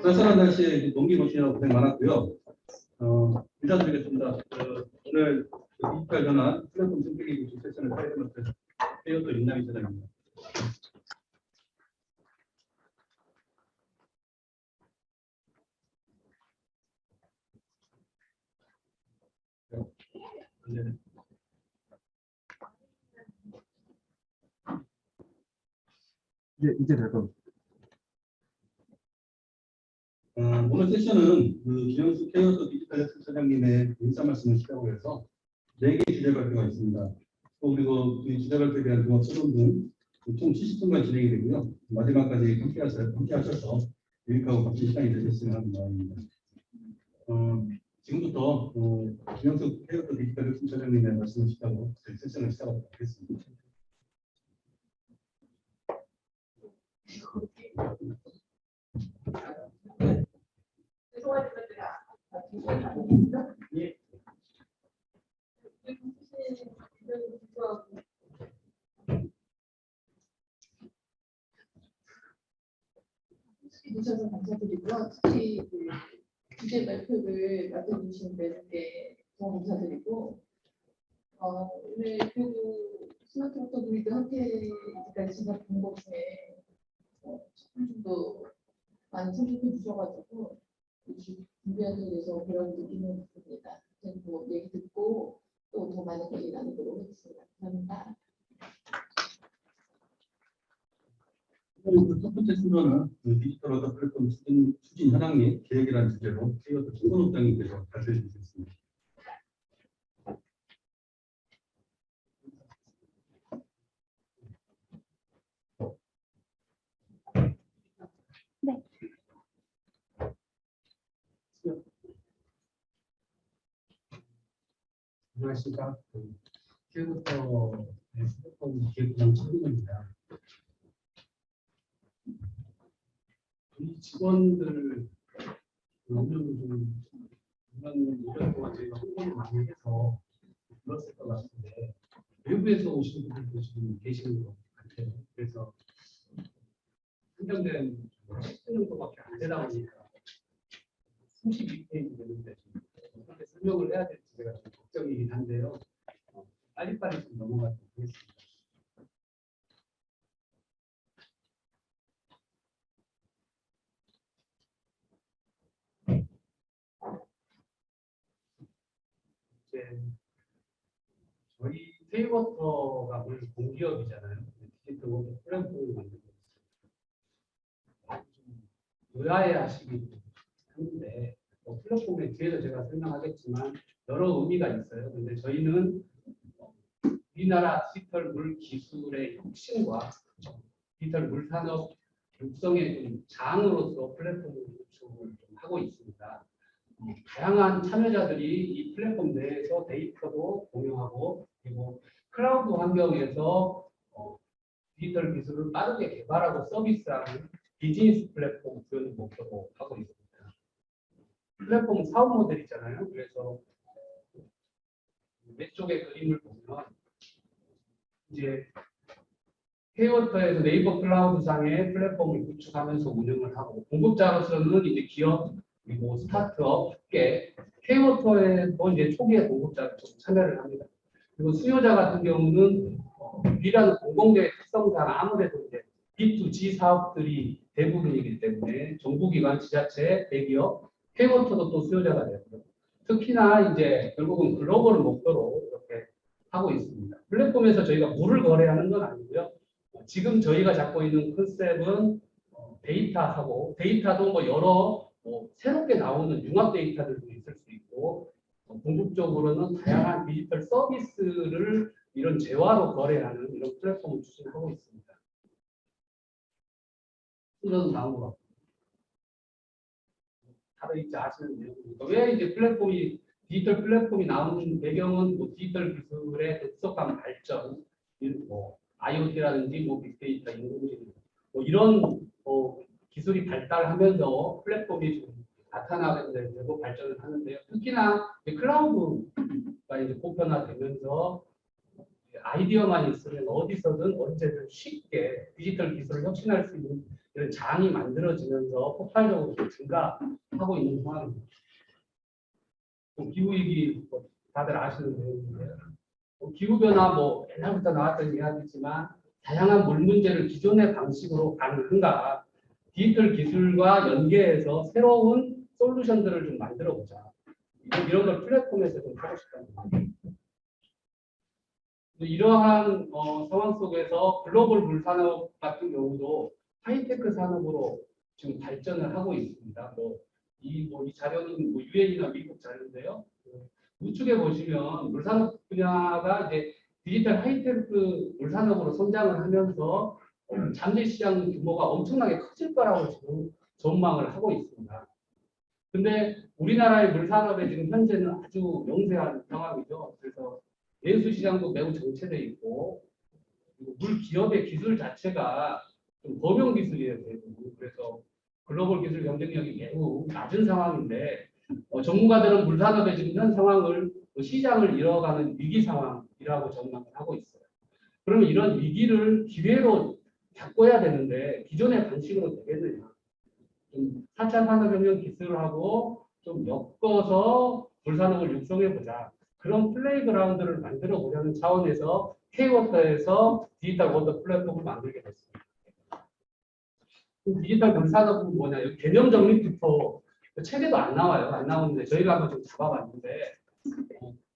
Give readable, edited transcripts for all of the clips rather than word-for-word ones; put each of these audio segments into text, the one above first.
쌀쌀한 날씨에 농기 노시느라 고생 많았고요. 인사드리겠습니다. 오늘 디지털 전환 플랫폼 선택기 구축 세션을 차려놓은 페이오토 윤남희 사장입니다. 이제 될 겁니다. 오늘 세션은 김영수 페이오토 디지털 사장님의 인사 말씀을 시작으로 해서 4개 주제 발표가 있습니다. 그리고 이 주제 발표에 대한 종합 서론 등 총 70분간 진행이 되고요. 마지막까지 함께 하셔서 유익하고 값진 시간이 되셨으면 하는 마음입니다. 지금부터 김영수 페이오토 디지털 사장님의 말씀을 시작으로 저희 세션을 시작하도록 하겠습니다. 예. 해주셔서 감사드리고요. 특히 주제 발표를 맡아주신 분께 너무 감사드리고 오늘 그리고 스마트워터 그리드 함께까지 제가 본 것 중에 정도 많이 참석해 주셔가지고 준비하기 위해서 그런 느낌을 받습니다. 뭐 얘기 듣고 또 더 많은 얘기 나누도록 하겠습니다. 감사합니다. 첫 번째 순서는 디지털 워터 플랫폼 추진 현황 및 계획이라는 주제로 페이오토 총괄국장님께서 발표해 주시겠습니다. 네. 안녕하십니까. 페이오토 플랫폼 기획부장 최근입니다. 우리 직원들 오늘 좀 이런 동안 저희가 홍보를 많이 해서 불렀을 것 같은데 외부에서 오시는 분들도 지금 계시는 것 같아요. 그래서 한정된 10분 정도밖에 안 되다 보니까 32페이지 되는데 어떻게 설명을 해야 될지 제가 좀 걱정이긴 한데요. 빨리빨리 좀 넘어가도록 하겠습니다. 저희 페이워터가 원래 공기업이잖아요. 디지털 워터 플랫폼을 만들고 있어요. 좀 의아해하시기 하는데 플랫폼에 뒤에서 제가 설명하겠지만 여러 의미가 있어요. 근데 저희는 우리나라 디지털 물 기술의 혁신과 디지털 물 산업 육성의 좀 장으로서 플랫폼 구축을 좀 하고 있습니다. 다양한 참여자들이 이 플랫폼 내에서 데이터도 공유하고 그리고 클라우드 환경에서 디지털 기술을 빠르게 개발하고 서비스하는 비즈니스 플랫폼 구현을 목표로 하고 있습니다. 플랫폼 사업 모델 있잖아요. 그래서 왼쪽에 그림을 보면 이제 페이워터에서 네이버 클라우드상의 플랫폼을 구축하면서 운영을 하고 공급자로서는 이제 기업 그리고 스타트업, 학계, 페이워터에도 이제 초기에 공급자로 참여를 합니다. 그리고 수요자 같은 경우는 유일한 공공재의 특성상 아무래도 이제 B2G 사업들이 대부분이기 때문에 정부기관, 지자체, 대기업, 페이워터도 또 수요자가 되고요. 특히나 이제 결국은 글로벌을 목표로 이렇게 하고 있습니다. 플랫폼에서 저희가 물을 거래하는 건 아니고요. 지금 저희가 잡고 있는 컨셉은 데이터하고 데이터도 뭐 여러 새롭게 나오는 융합 데이터들도 있을 수 있고 궁극적으로는 다양한 디지털 서비스를 이런 재화로 거래하는 이런 플랫폼을 추진하고 있습니다. 이런 나온 것 같고 다들 이제 아시는 내용입니다. 왜 이제 디지털 플랫폼이 나오는 배경은 디지털 기술의 급속한 발전, IoT라든지 빅데이터, 인공지능 이런 기술이 발달하면서 플랫폼이 좀 나타나게 되고 발전을 하는데요. 특히나 클라우드가 이제 보편화되면서 아이디어만 있으면 어디서든 언제든 쉽게 디지털 기술을 혁신할 수 있는 이런 장이 만들어지면서 폭발적으로 증가하고 있는 상황입니다. 기후위기 다들 아시는 내용인데요. 기후변화 옛날부터 나왔던 이야기지만 다양한 물 문제를 기존의 방식으로 가능한가 디지털 기술과 연계해서 새로운 솔루션들을 좀 만들어 보자. 이런 걸 플랫폼에서 좀 하고 싶다는 이러한 상황 속에서 글로벌 물산업 같은 경우도 하이테크 산업으로 지금 발전을 하고 있습니다. 이 자료는 유엔이나 미국 자료인데요. 우측에 보시면 물산업 분야가 이제 디지털 하이테크 물산업으로 성장을 하면서 잠재 시장 규모가 엄청나게 커질 거라고 지금 전망을 하고 있습니다. 근데 우리나라의 물산업에 지금 현재는 아주 영세한 상황이죠. 그래서 내수 시장도 매우 정체되어 있고 그리고 물 기업의 기술 자체가 좀 범용 기술이에요. 그래서 글로벌 기술 경쟁력이 매우 낮은 상황인데 전문가들은 물산업의 지금 현 상황을 시장을 잃어가는 위기 상황이라고 전망을 하고 있어요. 그러면 이런 위기를 기회로 바꿔야 되는데 기존의 방식으로 되겠느냐? 좀 4차 산업혁명 기술하고 좀 엮어서 물산업을 육성해 보자. 그런 플레이그라운드를 만들어 보려는 차원에서 K-워터에서 디지털 워터 플랫폼을 만들게 됐습니다. 디지털 물산업은 뭐냐? 개념 정립부터 책에도 안 나와요. 안 나오는데 저희가 한번 좀 잡아봤는데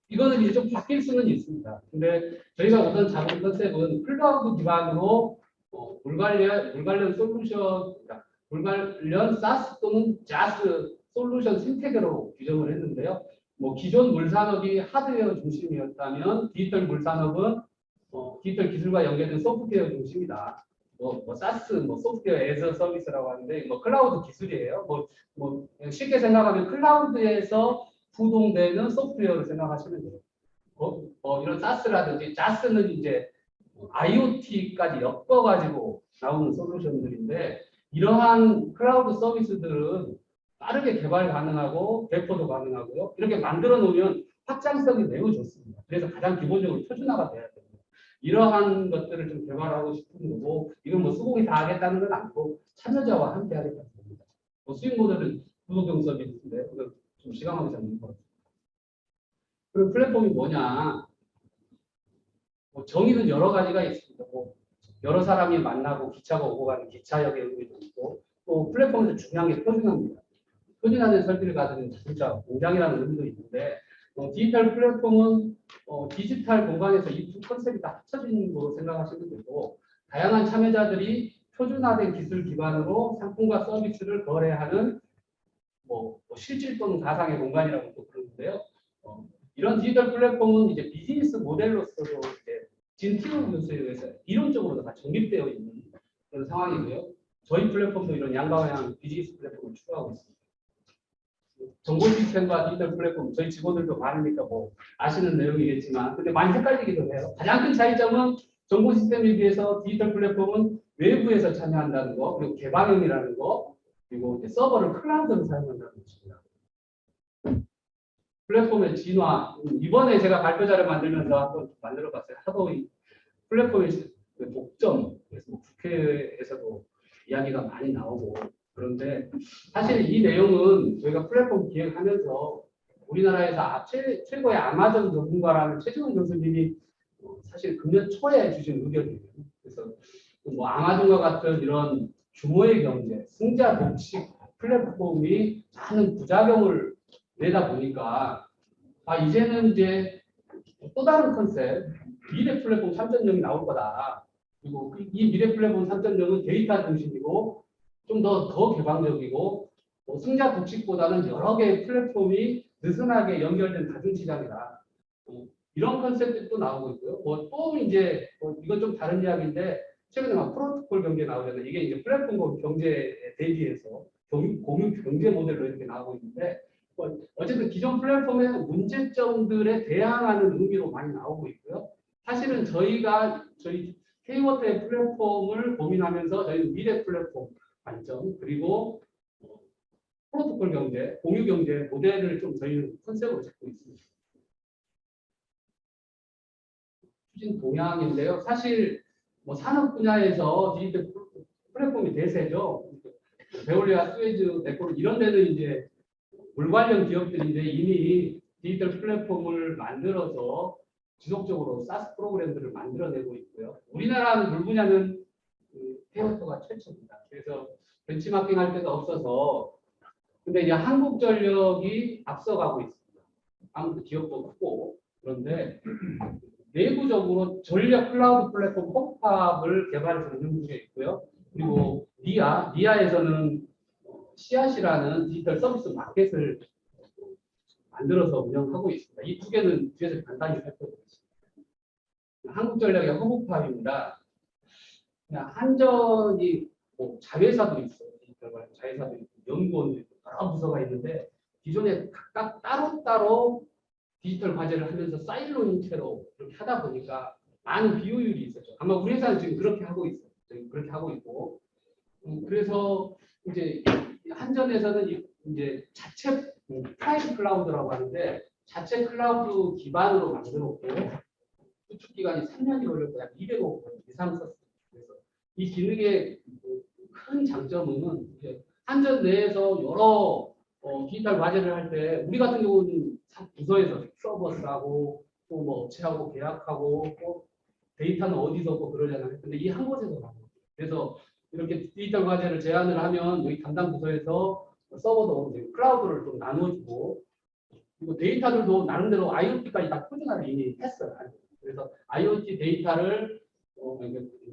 이거는 이제 좀 바뀔 수는 있습니다. 근데 저희가 우선 잡은 컨셉은 클라우드 기반으로 물 관련 솔루션, 물 관련 SaaS 또는 JaaS 솔루션 생태계로 규정을 했는데요. 기존 물산업이 하드웨어 중심이었다면 디지털 물산업은 디지털 기술과 연계된 소프트웨어 중심이다. SaaS, 소프트웨어 애저 서비스라고 하는데, 클라우드 기술이에요. 쉽게 생각하면 클라우드에서 구동되는 소프트웨어를 생각하시면 돼요. 이런 SaaS라든지 JaaS는 이제 IoT까지 엮어가지고 나오는 솔루션들인데, 이러한 클라우드 서비스들은 빠르게 개발 가능하고 배포도 가능하고요. 이렇게 만들어 놓으면 확장성이 매우 좋습니다. 그래서 가장 기본적으로 표준화가 돼야 됩니다. 이러한 것들을 좀 개발하고 싶은 거고, 이건 수공이 다 하겠다는 건 아니고 참여자와 함께 하겠다는 겁니다. 수익 모델은 구독형 서비스인데 좀 시간하게 잡는 것 같아요. 그럼 플랫폼이 뭐냐? 정의는 여러 가지가 있습니다. 여러 사람이 만나고 기차가 오고 가는 기차역의 의미도 있고, 또 플랫폼에서 중요한 게 표준화입니다. 표준화된 설비를 가지는 자동차 공장이라는 의미도 있는데, 디지털 플랫폼은 디지털 공간에서 이 두 컨셉이 다 합쳐진 거로 생각하시면 되고, 다양한 참여자들이 표준화된 기술 기반으로 상품과 서비스를 거래하는 실질 또는 가상의 공간이라고 또 부르는데요. 이런 디지털 플랫폼은 이제 비즈니스 모델로서도 이제 진티브 교수에 의해서 이론적으로도 다 정립되어 있는 그런 상황이고요. 저희 플랫폼도 이런 양방향 비즈니스 플랫폼을 추구하고 있습니다. 정보 시스템과 디지털 플랫폼, 저희 직원들도 많으니까 아시는 내용이겠지만, 근데 많이 헷갈리기도 해요. 가장 큰 차이점은 정보 시스템에 비해서 디지털 플랫폼은 외부에서 참여한다는 거, 그리고 개방형이라는 거, 그리고 이제 서버를 클라우드로 사용한다는 것입니다. 플랫폼의 진화, 이번에 제가 발표 자료 만들면서 한번 만들어봤어요. 하도 이 플랫폼의 독점, 그래서 국회에서도 이야기가 많이 나오고, 그런데 사실 이 내용은 저희가 플랫폼 기획하면서 우리나라에서 최고의 아마존 전문가라는 최지훈 교수님이 사실 금년 초에 주신 의견이에요. 그래서 아마존과 같은 이런 규모의 경제, 승자 독식 플랫폼이 많은 부작용을 내다 보니까 이제는 이제 또 다른 컨셉, 미래 플랫폼 3.0이 나올 거다. 그리고 이 미래 플랫폼 3.0은 데이터 중심이고 좀 더 개방적이고 승자 독식보다는 여러 개의 플랫폼이 느슨하게 연결된 다중시장이다. 이런 컨셉도 나오고 있고요. 또 이제 이건 좀 다른 이야기인데 최근에 프로토콜 경제 나오잖아요. 이게 이제 플랫폼 경제에 대비해서 공유 경제 모델로 이렇게 나오고 있는데 어쨌든 기존 플랫폼의 문제점들에 대항하는 의미로 많이 나오고 있고요. 사실은 저희 K-워터의 플랫폼을 고민하면서 저희는 미래 플랫폼 관점 그리고 프로토콜 경제, 공유 경제 모델을 좀 저희는 컨셉으로 잡고 있습니다. 추진 동향인데요. 사실 산업 분야에서 디지털 플랫폼 플랫폼이 대세죠. 베올리아, 스웨즈, 네코르 이런 데는 이제 물 관련 기업들인데 이미 디지털 플랫폼을 만들어서 지속적으로 사스 프로그램들을 만들어내고 있고요. 우리나라 물 분야는 헤어터가 최초입니다. 그래서 벤치마킹 할 데가 없어서 근데 이제 한국전력이 앞서가고 있습니다. 아무튼 기업도 크고 그런데 내부적으로 전력 클라우드 플랫폼 홈팝을 개발해서 운영 중에 있고요. 그리고 니아에서는 씨앗이라는 디지털 서비스 마켓을 만들어서 운영하고 있습니다. 이 두 개는 뒤에서 간단히 살펴보겠습니다. 한국전력의 허브팝입니다. 그냥 한전이 뭐 자회사도 있어요. 자회사도 있고 연구원도 있고 여러 부서가 있는데 기존에 각각 따로따로 디지털 과제를 하면서 사일로 형태로 이렇게 하다 보니까 많은 비효율이 있었죠. 아마 우리 회사는 지금 그렇게 하고 있어요. 그렇게 하고 있고 그래서 이제 한전에서는 이제 자체 프라이빗 클라우드라고 하는데 자체 클라우드 기반으로 만들었고 구축 기간이 3년이 걸렸고 약 200억 원 이상 썼어요. 그래서 이 기능의 큰 장점은 이제 한전 내에서 여러 디지털 과제를 할 때 우리 같은 경우는 부서에서 서버 싸고 또 뭐 업체하고 계약하고 또 데이터는 어디서 얻고 그러잖아요. 근데 이 한 곳에서 나와요. 그래서 이렇게 디지털 과제를 제안을 하면 여기 담당 부서에서 서버도 클라우드를 좀 나눠주고 그리고 데이터들도 나름대로 IoT까지 다 표준화를 이미 했어요. 그래서 IoT 데이터를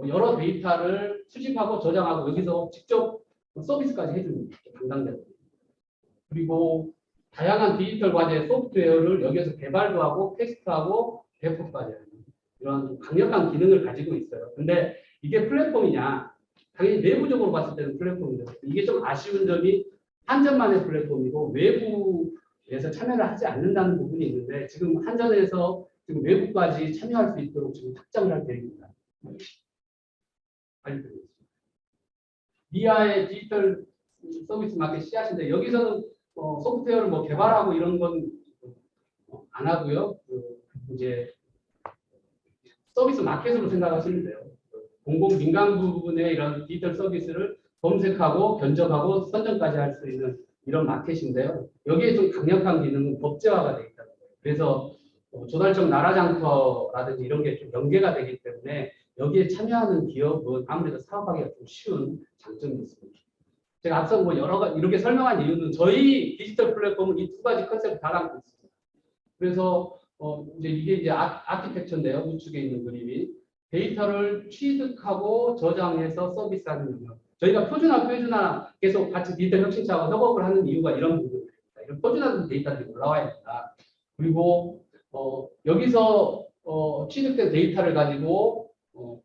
여러 데이터를 수집하고 저장하고 여기서 직접 서비스까지 해주는 담당자들. 그리고 다양한 디지털 과제 소프트웨어를 여기서 개발도 하고 테스트하고 배포까지 하는 이런 강력한 기능을 가지고 있어요. 근데 이게 플랫폼이냐? 당연히 내부적으로 봤을 때는 플랫폼이죠. 이게 좀 아쉬운 점이 한전만의 플랫폼이고 외부에서 참여를 하지 않는다는 부분이 있는데 지금 한전에서 지금 외부까지 참여할 수 있도록 지금 확장을 할 계획입니다. 미아의 디지털 서비스 마켓 씨앗인데 여기서는 소프트웨어를 뭐 개발하고 이런 건 안 하고요. 이제 서비스 마켓으로 생각하시면 돼요. 공공 민간 부분의 이런 디지털 서비스를 검색하고 견적하고 선정까지 할 수 있는 이런 마켓인데요. 여기에 좀 강력한 기능은 법제화가 되어 있다는 거예요. 그래서 조달청 나라장터라든지 이런 게 좀 연계가 되기 때문에 여기에 참여하는 기업은 아무래도 사업하기가 좀 쉬운 장점이 있습니다. 제가 앞서 뭐 여러 가지 이렇게 설명한 이유는 저희 디지털 플랫폼은 이 두 가지 컨셉을 다 담고 있습니다. 그래서 이제 이게 이제 아키텍처인데요. 우측에 있는 그림이 데이터를 취득하고 저장해서 서비스하는 영역. 저희가 표준화 계속 같이 디지털 혁신차와 협업을 하는 이유가 이런 부분입니다. 이런 표준화된 데이터들이 올라와야 된다. 그리고 여기서 취득된 데이터를 가지고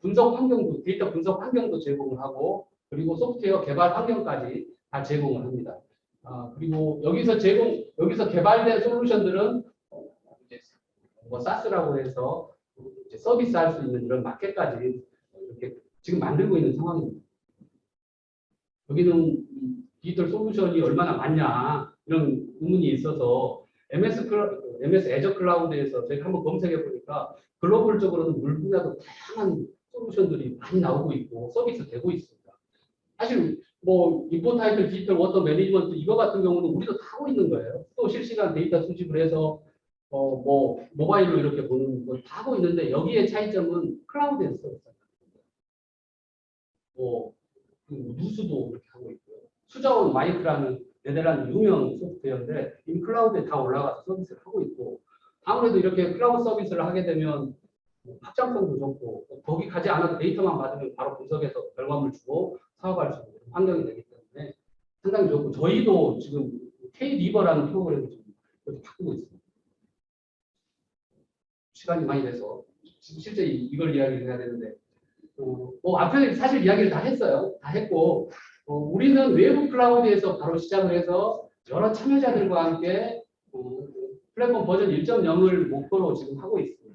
분석 환경도 데이터 분석 환경도 제공을 하고 그리고 소프트웨어 개발 환경까지 다 제공을 합니다. 그리고 여기서 개발된 솔루션들은 이제 뭐 사스라고 해서 이제 서비스할 수 있는 이런 마켓까지 이렇게 지금 만들고 있는 상황입니다. 여기는 디지털 솔루션이 얼마나 많냐 이런 의문이 있어서 MS 애저 클라우드에서 저희가 한번 검색해 보니까 글로벌적으로는 물 분야도 다양한 솔루션들이 많이 나오고 있고 서비스 되고 있습니다. 사실 뭐 인포타이틀 디지털 워터 매니지먼트 이거 같은 경우는 우리도 다 하고 있는 거예요. 또 실시간 데이터 수집을 해서 뭐 모바일로 이렇게 보는 거 다 하고 있는데 여기에 차이점은 클라우드에서 서비스합니다. 뭐 누수도 이렇게 하고 있고요. 수자원 마이크라는 네덜란드 유명 소프트웨어인데 이미 클라우드에 다 올라가서 서비스를 하고 있고 아무래도 이렇게 클라우드 서비스를 하게 되면 확장성도 좋고 거기 가지 않아도 데이터만 받으면 바로 분석해서 결과물 주고 사업할 수 있는 환경이 되기 때문에 상당히 좋고 저희도 지금 K-리버라는 프로그램을 지금 바꾸고 있습니다. 시간이 많이 돼서 실제 이걸 이야기를 해야 되는데 앞에 사실 이야기를 다 했어요. 다 했고 우리는 외부 클라우드에서 바로 시작을 해서 여러 참여자들과 함께 플랫폼 버전 1.0을 목표로 지금 하고 있습니다.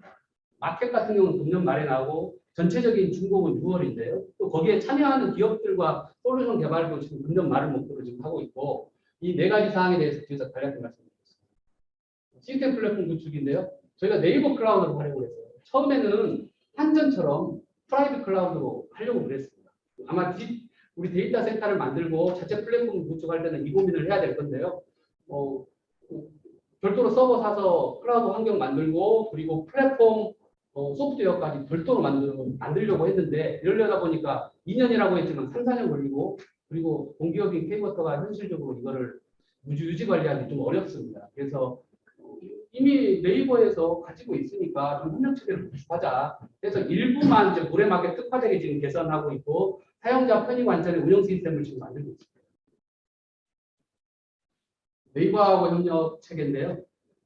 마켓 같은 경우는 금년 말에 나오고 전체적인 준공은 6월인데요. 또 거기에 참여하는 기업들과 솔루션 개발도 지금 금년 말을 목표로 지금 하고 있고 이 네 가지 사항에 대해서 뒤에서 간략히 말씀드리겠습니다. 시스템 플랫폼 구축인데요. 저희가 네이버 클라우드를 활용을 했어요. 처음에는 한전처럼 프라이빗 클라우드로 하려고 그랬습니다. 아마 우리 데이터 센터를 만들고 자체 플랫폼을 구축할 때는 이 고민을 해야 될 건데요. 별도로 서버 사서 클라우드 환경 만들고 그리고 플랫폼 소프트웨어까지 별도로 만들려고 했는데 이러려다 보니까 2년이라고 했지만 3, 4년 걸리고 그리고 공기업인 K워터가 현실적으로 이거를 유지 관리하기 좀 어렵습니다. 그래서 이미 네이버에서 가지고 있으니까 좀 협력 체계를 구축하자. 그래서 일부만 이제 물에 맞게 특화되게 지금 개선하고 있고 사용자 편의 관찰의 운영 시스템을 지금 만들고 있습니다. 네이버하고 협력 체계인데요.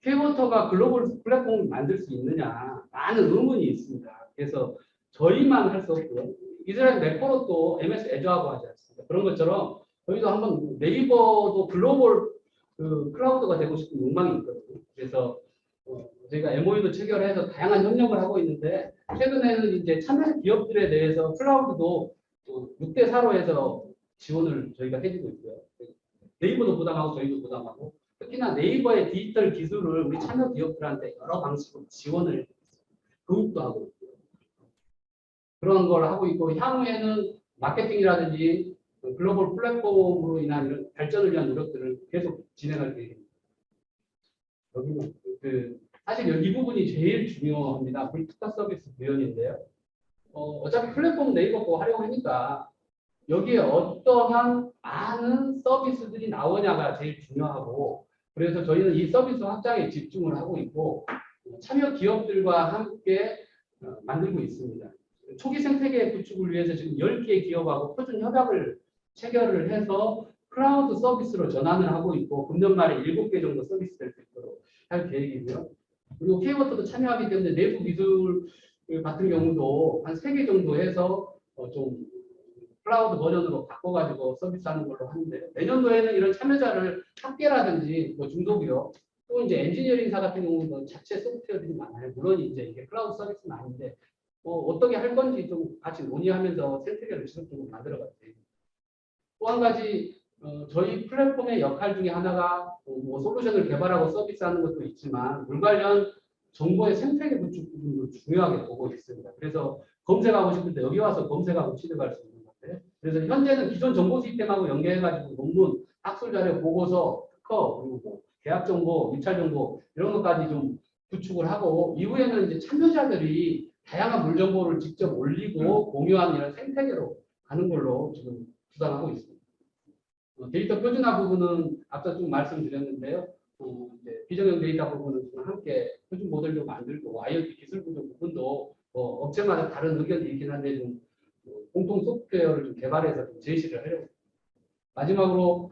K워터가 글로벌 플랫폼을 만들 수 있느냐 많은 의문이 있습니다. 그래서 저희만 할 수 없고요. 이스라엘 맥코로또 MS 애저하고 하지 않습니까? 그런 것처럼 저희도 한번 네이버도 글로벌 클라우드가 되고 싶은 욕망이 있거든요. 그래서 저희가 MOU도 체결해서 다양한 협력을 하고 있는데 최근에는 이제 참여 기업들에 대해서 클라우드도 6대 4로 해서 지원을 저희가 해주고 있고요. 네이버도 부담하고 저희도 부담하고 특히나 네이버의 디지털 기술을 우리 참여 기업들한테 여러 방식으로 지원을 교육도 하고 있고요. 그런 걸 하고 있고 향후에는 마케팅이라든지 글로벌 플랫폼으로 인한 이런 발전을 위한 노력들을 계속 진행할 계획입니다. 여기는 사실 이 부분이 제일 중요합니다. 불특화 서비스 구현인데요. 어차피 플랫폼 네이버 거 활용하니까 여기에 어떠한 많은 서비스들이 나오냐가 제일 중요하고 그래서 저희는 이 서비스 확장에 집중을 하고 있고 참여 기업들과 함께 만들고 있습니다. 초기 생태계 구축을 위해서 지금 10개의 기업하고 표준 협약을 체결을 해서 클라우드 서비스로 전환을 하고 있고 금년 말에 7개 정도 서비스 될 수 있도록 할 계획이고요. 그리고 K워터도 참여하기 때문에 내부 기술 같은 경우도 한 3개 정도 해서 좀 클라우드 버전으로 바꿔가지고 서비스하는 걸로 하는데 내년도에는 이런 참여자를 학계라든지 뭐 중소기업 또 이제 엔지니어링사 같은 경우는 자체 소프트웨어들이 많아요. 물론 이제 이게 클라우드 서비스는 아닌데 어떻게 할 건지 좀 같이 논의하면서 생태계를 지속적으로 만들어갔어요. 또 한 가지 저희 플랫폼의 역할 중에 하나가 뭐 솔루션을 개발하고 서비스하는 것도 있지만 물 관련 정보의 생태계 구축 부분도 중요하게 보고 있습니다. 그래서 검색하고 싶을 때 여기 와서 검색하고 취득할 수 있는 건데 그래서 현재는 기존 정보 시스템하고 연계해가지고 논문, 학술 자료, 보고서, 특허, 그리고 뭐 계약 정보, 입찰 정보 이런 것까지 좀 구축을 하고 이후에는 이제 참여자들이 다양한 물 정보를 직접 올리고 공유하는 이런 생태계로 가는 걸로 지금 주장하고 있습니다. 데이터 표준화 부분은 앞서 좀 말씀드렸는데요. 이제 비정형 데이터 부분은 함께 표준 모델도 만들고 IoT 기술 구조 부분도 업체마다 다른 의견이 있긴 한데 좀 공통 소프트웨어를 좀 개발해서 좀 제시를 하려고. 마지막으로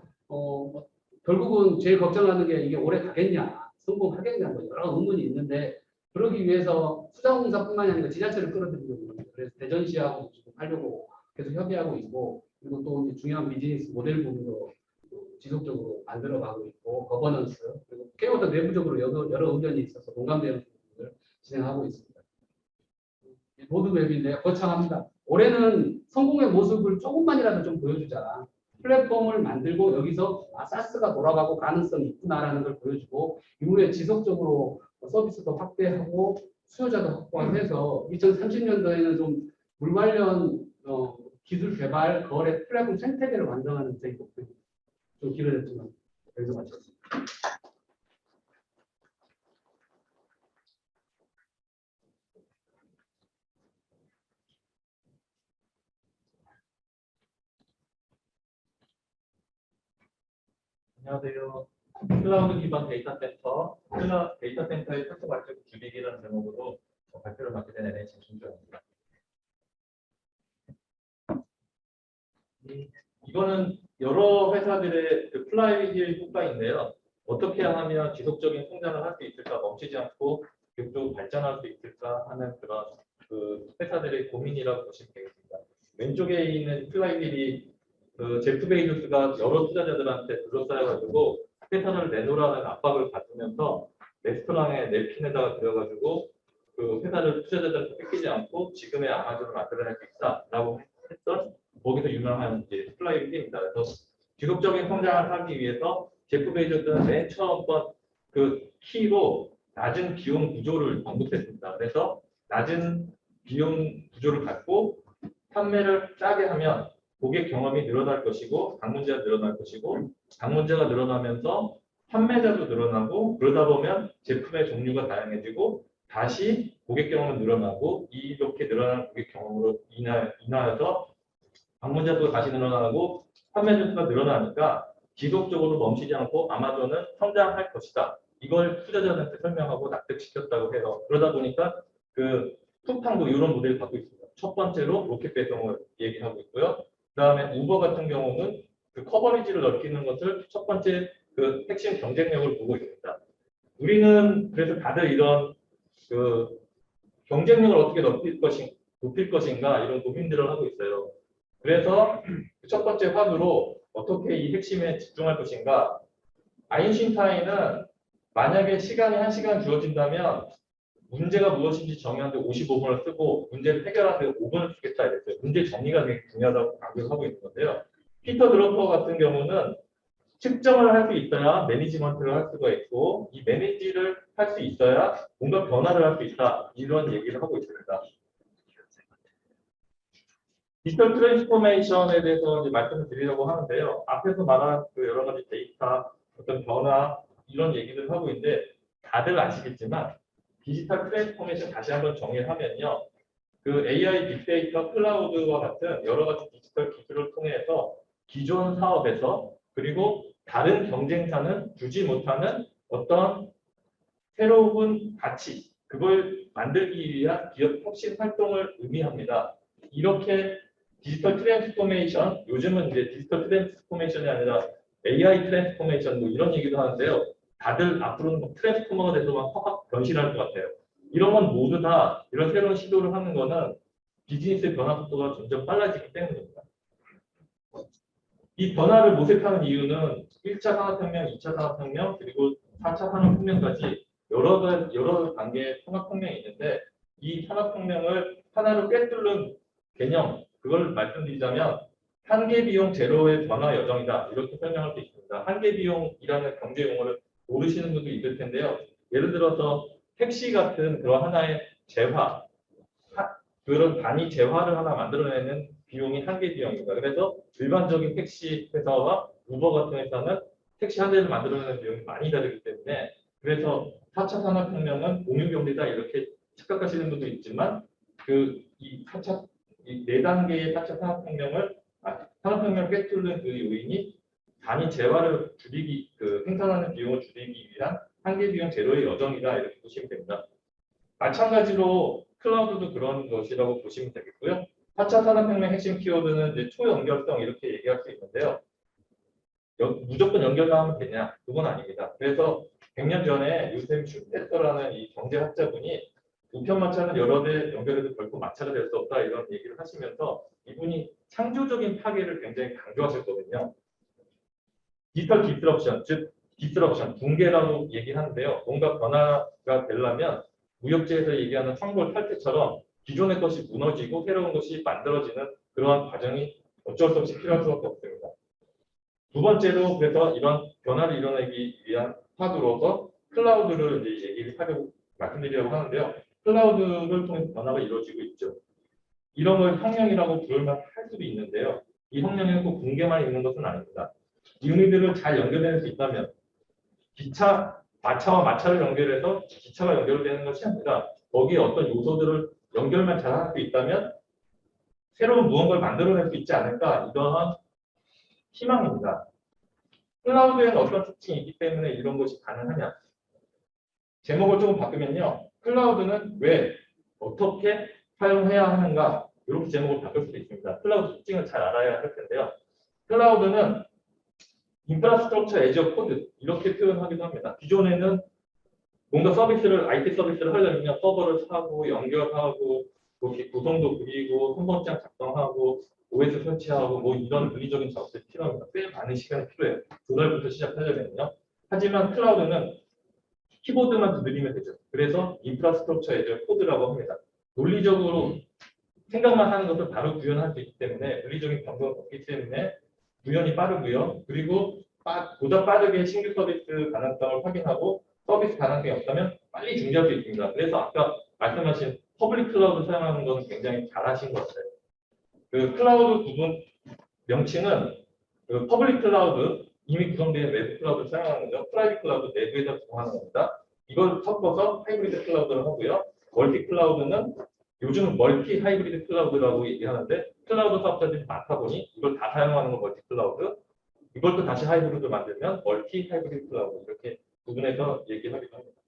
결국은 제일 걱정하는 게 이게 오래 가겠냐, 성공하겠냐, 뭐 여러 의문이 있는데 그러기 위해서 수자공사뿐만이 아니라 지자체를 끌어들이려고 합니다. 그래서 대전시하고 지금 하려고 계속 협의하고 있고 그리고 또 이제 중요한 비즈니스 모델 부분도 지속적으로 만들어가고 있고 거버넌스 그리고 K워터 내부적으로 여러 의견이 있어서 공감되는 부분을 진행하고 있습니다. 로드맵인데 거창합니다. 올해는 성공의 모습을 조금만이라도 좀 보여주자. 플랫폼을 만들고 여기서 사스가 돌아가고 가능성이 있구나라는 걸 보여주고 이후에 지속적으로 서비스도 확대하고 수요자도 확보해서 2030년도에는 좀 물 관련 기술 개발, 거래, 플랫폼 생태계를 완성하는 제 목표입니다. 좀 길어졌지만 여기서 마쳤습니다. 안녕하세요. 클라우드 기반 데이터 센터, 데이터 센터의 특수 발전 줄이기라는 제목으로 발표를 맡게 된 NH 김주환입니다. 이거는 여러 회사들의 플라이휠 효과인데요. 어떻게 하면 지속적인 성장을 할 수 있을까, 멈추지 않고 계속 발전할 수 있을까 하는 그런 회사들의 고민이라고 보시면 되겠습니다. 왼쪽에 있는 플라이휠이 제프 베이조스가 여러 투자자들한테 둘러싸여가지고 회사를 내놓으라는 압박을 받으면서 레스토랑에 냅킨에다가 들어가지고 그 회사를 투자자들한테 뺏기지 않고 지금의 아마존을 만들어낼 수 있다라고 했던 거기서 유명한 이제 플라이휠입니다. 그래서 지속적인 성장을 하기 위해서 제프 베이조스는 맨 처음 그 키로 낮은 비용 구조를 언급했습니다. 그래서 낮은 비용 구조를 갖고 판매를 싸게 하면 고객 경험이 늘어날 것이고 방문자가 늘어날 것이고 방문자가 늘어나면서 판매자도 늘어나고 그러다 보면 제품의 종류가 다양해지고 다시 고객 경험은 늘어나고 이렇게 늘어나는 고객 경험으로 인하여서 방문자 수가 다시 늘어나고 판매자 수가 늘어나니까 지속적으로 멈추지 않고 아마존은 성장할 것이다. 이걸 투자자한테 설명하고 납득시켰다고 해요. 그러다 보니까 그 쿠팡도 이런 모델을 갖고 있습니다. 첫 번째로 로켓 배송을 얘기하고 있고요. 그 다음에 우버 같은 경우는 그 커버리지를 넓히는 것을 첫 번째 그 핵심 경쟁력을 보고 있습니다. 우리는 그래서 다들 이런 그 경쟁력을 어떻게 높일 것인가 이런 고민들을 하고 있어요. 그래서 첫 번째 화두로 어떻게 이 핵심에 집중할 것인가. 아인슈타인은 만약에 시간이 1시간 주어진다면 문제가 무엇인지 정의하는데 55분을 쓰고 문제를 해결하는데 5분을 쓰겠다 이랬어요. 문제 정리가 되게 중요하다고 강조하고 있는 건데요. 피터 드러퍼 같은 경우는 측정을 할 수 있어야 매니지먼트를 할 수가 있고 이 매니지를 할 수 있어야 뭔가 변화를 할 수 있다. 이런 얘기를 하고 있습니다. 디지털 트랜스포메이션에 대해서 이제 말씀을 드리려고 하는데요. 앞에서 말한 그 여러 가지 데이터, 어떤 변화 이런 얘기를 하고 있는데 다들 아시겠지만 디지털 트랜스포메이션 다시 한번 정리를 하면요. 그 AI, 빅데이터, 클라우드와 같은 여러 가지 디지털 기술을 통해서 기존 사업에서 그리고 다른 경쟁사는 주지 못하는 어떤 새로운 가치, 그걸 만들기 위한 기업 혁신 활동을 의미합니다. 이렇게 디지털 트랜스포메이션, 요즘은 이제 디지털 트랜스포메이션이 아니라 AI 트랜스포메이션 뭐 이런 얘기도 하는데요. 다들 앞으로는 뭐 트랜스포머가 돼서 막 확 변신할 것 같아요. 이런 건 모두 다 이런 새로운 시도를 하는 거는 비즈니스의 변화 속도가 점점 빨라지기 때문입니다. 이 변화를 모색하는 이유는 1차 산업혁명, 2차 산업혁명, 그리고 4차 산업혁명까지 여러 단계의 산업혁명이 있는데 이 산업혁명을 하나로 꿰뚫는 개념, 그걸 말씀드리자면 한계 비용 제로의 변화 여정이다. 이렇게 설명할 수 있습니다. 한계 비용이라는 경제 용어를 모르시는 분도 있을 텐데요. 예를 들어서 택시 같은 그런 하나의 재화, 그런 단위 재화를 하나 만들어내는 비용이 한계 비용입니다. 그래서 일반적인 택시 회사와 우버 같은 회사는 택시 한 대를 만들어내는 비용이 많이 다르기 때문에 그래서 4차 산업혁명은 공유경제다 이렇게 착각하시는 분도 있지만 이 4단계의 4차 산업혁명을 꿰뚫는 그 요인이 단위 재화를 줄이기, 생산하는 비용을 줄이기 위한 한계 비용 제로의 여정이다 이렇게 보시면 됩니다. 마찬가지로 클라우드도 그런 것이라고 보시면 되겠고요. 4차 산업혁명 핵심 키워드는 이제 초연결성 이렇게 얘기할 수 있는데요. 무조건 연결하면 되냐? 그건 아닙니다. 그래서 100년 전에 요셈 슈테터라는 이 경제학자분이 우편 마차는 여러 대 연결해도 결코 마차가 될 수 없다 이런 얘기를 하시면서 이분이 창조적인 파괴를 굉장히 강조하셨거든요. 디지털 디스럽션, 즉 디스럽션, 붕괴라고 얘기하는데요. 뭔가 변화가 되려면 무역지에서 얘기하는 황골 탈퇴처럼 기존의 것이 무너지고 새로운 것이 만들어지는 그러한 과정이 어쩔 수 없이 필요할 수밖에 없습니다. 두 번째로 그래서 이런 변화를 이뤄내기 위한 화두로서 클라우드를 이제 말씀드리려고 하는데요. 클라우드를 통해서 변화가 이루어지고 있죠. 이런 걸 혁명이라고 부를만 할 수도 있는데요. 이 혁명에는 꼭 붕괴만 있는 것은 아닙니다. 이 의미들을 잘 연결해낼 수 있다면 마차와 마차를 연결해서 기차가 연결되는 것이 아니라 거기에 어떤 요소들을 연결만 잘 할 수 있다면 새로운 무언가를 만들어낼 수 있지 않을까 이러한 희망입니다. 클라우드에는 어떤 특징이 있기 때문에 이런 것이 가능하냐. 제목을 조금 바꾸면요. 클라우드는 왜, 어떻게 사용해야 하는가 이렇게 제목을 바꿀 수도 있습니다. 클라우드 특징을 잘 알아야 할 텐데요. 클라우드는 인프라스트럭처 애저 코드 이렇게 표현하기도 합니다. 기존에는 뭔가 IT 서비스를 하려면 서버를 사고 연결하고 그렇게 구성도 그리고 선번장 작성하고 OS 설치하고 뭐 이런 물리적인 작업들이 필요합니다. 꽤 많은 시간이 필요해요. 조달부터 시작하려면요. 하지만 클라우드는 키보드만 두드리면 되죠. 그래서 인프라스트럭처 애저 코드라고 합니다. 논리적으로 생각만 하는 것을 바로 구현할 수 있기 때문에 물리적인 변동이 없기 때문에 구현이 빠르고요. 그리고 보다 빠르게 신규 서비스 가능성을 확인하고 서비스 가능성이 없다면 빨리 중지할 수 있습니다. 그래서 아까 말씀하신 퍼블릭 클라우드 사용하는 것은 굉장히 잘하신 것 같아요. 그 클라우드 부분 명칭은 그 퍼블릭 클라우드, 이미 구성된 외부 클라우드를 사용하는 거죠. 프라이빗 클라우드 내부에다 구성하는 겁니다. 이걸 섞어서 하이브리드 클라우드를 하고요. 멀티 클라우드는 요즘은 멀티 하이브리드 클라우드라고 얘기하는데 클라우드 사업자들이 많다 보니 이걸 다 사용하는 건 멀티 클라우드, 이걸 또 다시 하이브리드 만들면 멀티 하이브리드 클라우드 이렇게 구분해서 얘기하기도 합니다.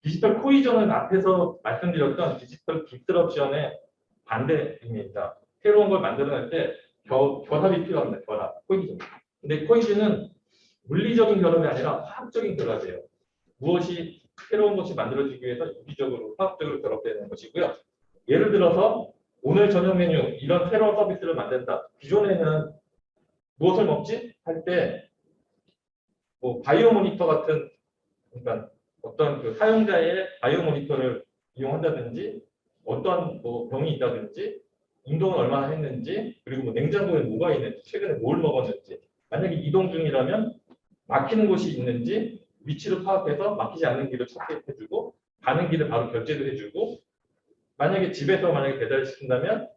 디지털 코이전은 앞에서 말씀드렸던 디지털 디스럽션의 반대입니다. 새로운 걸 만들어낼 때 결합이 필요합니다. 결합, 코이전. 근데 코이전은 물리적인 결합이 아니라 화학적인 결합이에요. 무엇이 새로운 것이 만들어지기 위해서 유기적으로 화학적으로 결합되는 것이고요. 예를 들어서 오늘 저녁 메뉴 이런 새로운 서비스를 만든다. 기존에는 무엇을 먹지? 할 때 뭐 바이오 모니터 같은 그러니까 어떤 그 사용자의 바이오 모니터를 이용한다든지 어떤 뭐 병이 있다든지 운동을 얼마나 했는지 그리고 뭐 냉장고에 뭐가 있는지 최근에 뭘 먹었는지 만약에 이동 중이라면 막히는 곳이 있는지 위치를 파악해서 막히지 않는 길을 찾게해주고 가는 길을 바로 결제도 해주고 만약에 집에서 만약에 배달시킨다면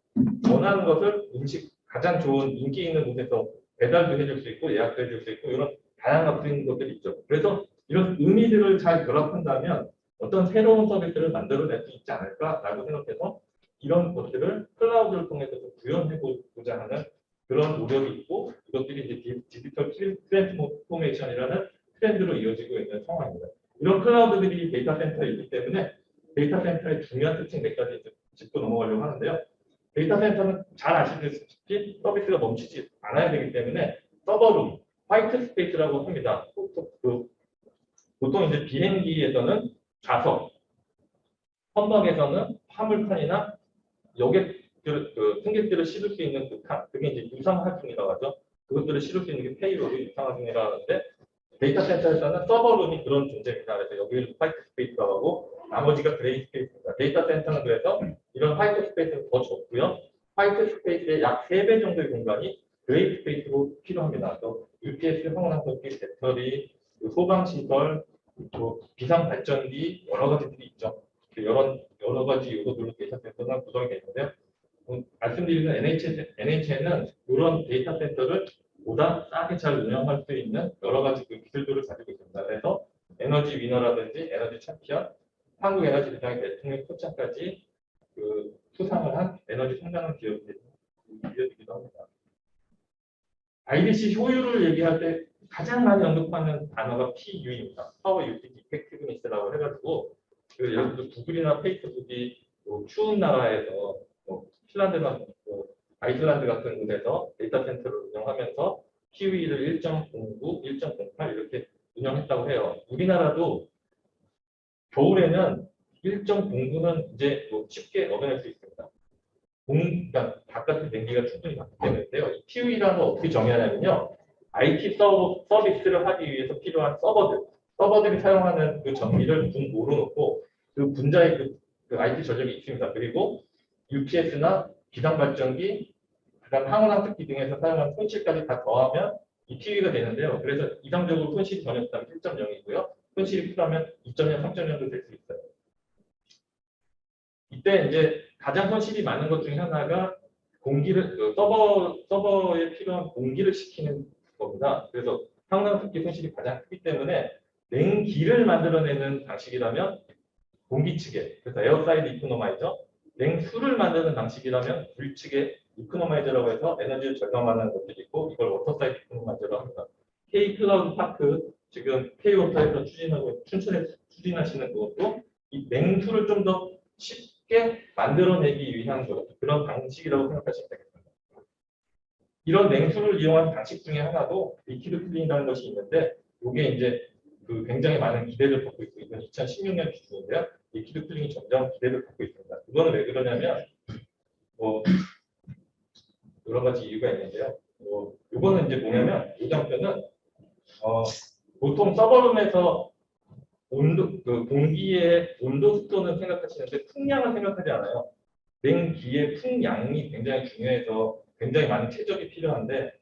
원하는 것을 음식 가장 좋은 인기 있는 곳에서 배달도 해줄 수 있고 예약도 해줄 수 있고 이런 다양한 그런 것들이 있죠. 그래서 이런 의미들을 잘 결합한다면 어떤 새로운 서비스를 만들어낼 수 있지 않을까라고 생각해서 이런 것들을 클라우드를 통해서 좀 구현해보자 하는 그런 노력이 있고 이것들이 이제 디지털 트랜스포메이션이라는 트렌드로 이어지고 있는 상황입니다. 이런 클라우드들이 데이터 센터에 있기 때문에 데이터 센터의 중요한 특징 몇 가지 짚고 넘어가려고 하는데요. 데이터 센터는 잘 아시다시피 서비스가 멈추지 않아야 되기 때문에 서버룸, 화이트 스페이스라고 합니다. 보통 이제 비행기에서는 좌석, 선박에서는 화물칸이나 여객 그 승객들을 실을 수 있는 그 칸, 그게 이제 유상하중이라고 하죠. 그것들을 실을 수 있는 게 페이로드 유상하중이라고 하는데 데이터 센터에서는 서버룸이 그런 존재입니다. 그래서 여기를 화이트 스페이스라고 하고 나머지가 그레이 스페이스입니다. 데이터 센터는 그래서 이런 화이트 스페이스는 더 좁고요. 화이트 스페이스의 약 3배 정도의 공간이 그레이 스페이스로 필요합니다. 또 UPS, 항공항공기, 배터리, 소방시설, 또 비상발전기 여러 가지들이 있죠. 여러 가지 요소들로 데이터 센터가 구성이 되어 있는데요. 말씀드리는 NHN은 이런 데이터 센터를 보다 싸게 잘 운영할 수 있는 여러 가지 그 기술들을 가지고 있습니다. 그래서 에너지 위너라든지 에너지 챔피언, 한국에너지대상의 대통령 표창까지 그 수상을 한 에너지 성장한 기업들이 이어지기도 합니다. IDC 효율을 얘기할 때 가장 많이 언급하는 단어가 PU입니다. Power Usage Effectiveness라고 해가지고 그 예를 들어 구글이나 페이스북이 뭐 추운 나라에서 뭐 핀란드나 뭐 아이슬란드 같은 곳에서 데이터 센터를 운영하면서 PUE를 1.09, 1.08 이렇게 운영했다고 해요. 우리나라도 겨울에는 1.09는 이제 뭐 쉽게 얻어낼 수 있습니다. 그러니까 바깥의 냉기가 충분히 많기 때문인데요. 이 PUE라는 걸 어떻게 정의하냐면요. IT 서비스를 하기 위해서 필요한 서버들이 사용하는 그 전기를 분모로 놓고 그 분자의 그 IT 전력이 있습니다. 그리고 UPS나 비상발전기, 그다음 항원항특기 등에서 사용하는 손실까지 다 더하면 이 PUE가 되는데요. 그래서 이상적으로 손실이 전혀 없다면 1.0이고요. 손실이 크다면 2.0, 3.0도 될 수 있어요. 이때 이제 가장 손실이 많은 것 중에 하나가 공기를 서버에 필요한 공기를 식히는 겁니다. 그래서 항원항특기 손실이 가장 크기 때문에 냉기를 만들어내는 방식이라면 공기측에, 그래서 에어사이드 이코노마이저, 냉수를 만드는 방식이라면 물측에 이코노마이저라고 해서 에너지를 절감하는 것들이 있고 이걸 워터사이드 이코노마이저라고 합니다. K-클라우드 파크, 지금 K-워터에서 춘천에서 추진하시는 그것도 이 냉수를 좀 더 쉽게 만들어내기 위한 그런 방식이라고 생각하시면 되겠습니다. 이런 냉수를 이용한 방식 중에 하나도 리퀴드 쿨링이라는 것이 있는데 이게 이제 그 굉장히 많은 기대를 받고 있고 이건 2016년 기준인데요. 리퀴드 쿨링이 점점 기대를 받고 있습니다. 그거는 왜 그러냐면 뭐 여러 가지 이유가 있는데요. 이거는 이제 뭐냐면 이 장표는 보통 서버룸에서 그 공기의 온도 습도는 생각하시는데 풍량을 생각하지 않아요. 냉기의 풍량이 굉장히 중요해서 굉장히 많은 최적이 필요한데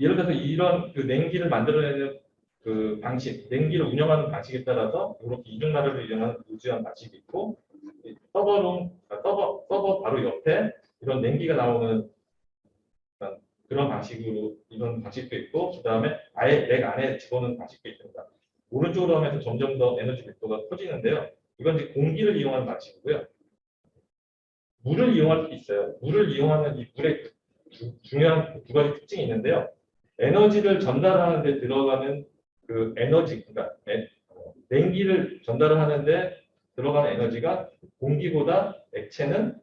예를 들어서 이런 그 냉기를 만들어내는 그 방식, 냉기를 운영하는 방식에 따라서 이렇게 이중나를 이용하는 우주한 방식이 있고 서버 바로 옆에 이런 냉기가 나오는 그런 방식으로 이런 방식도 있고 그다음에 아예 넥 안에 집어넣는 방식도 있습니다. 오른쪽으로 하면서 점점 더 에너지 밀도가 커지는데요. 이건 이제 공기를 이용하는 방식이고요. 물을 이용할 수도 있어요. 물을 이용하는 이 물의 중요한 두 가지 특징이 있는데요. 에너지를 전달하는 데 들어가는 그 에너지, 그러니까 냉기를 전달을 하는데 들어가는 에너지가 공기보다 액체는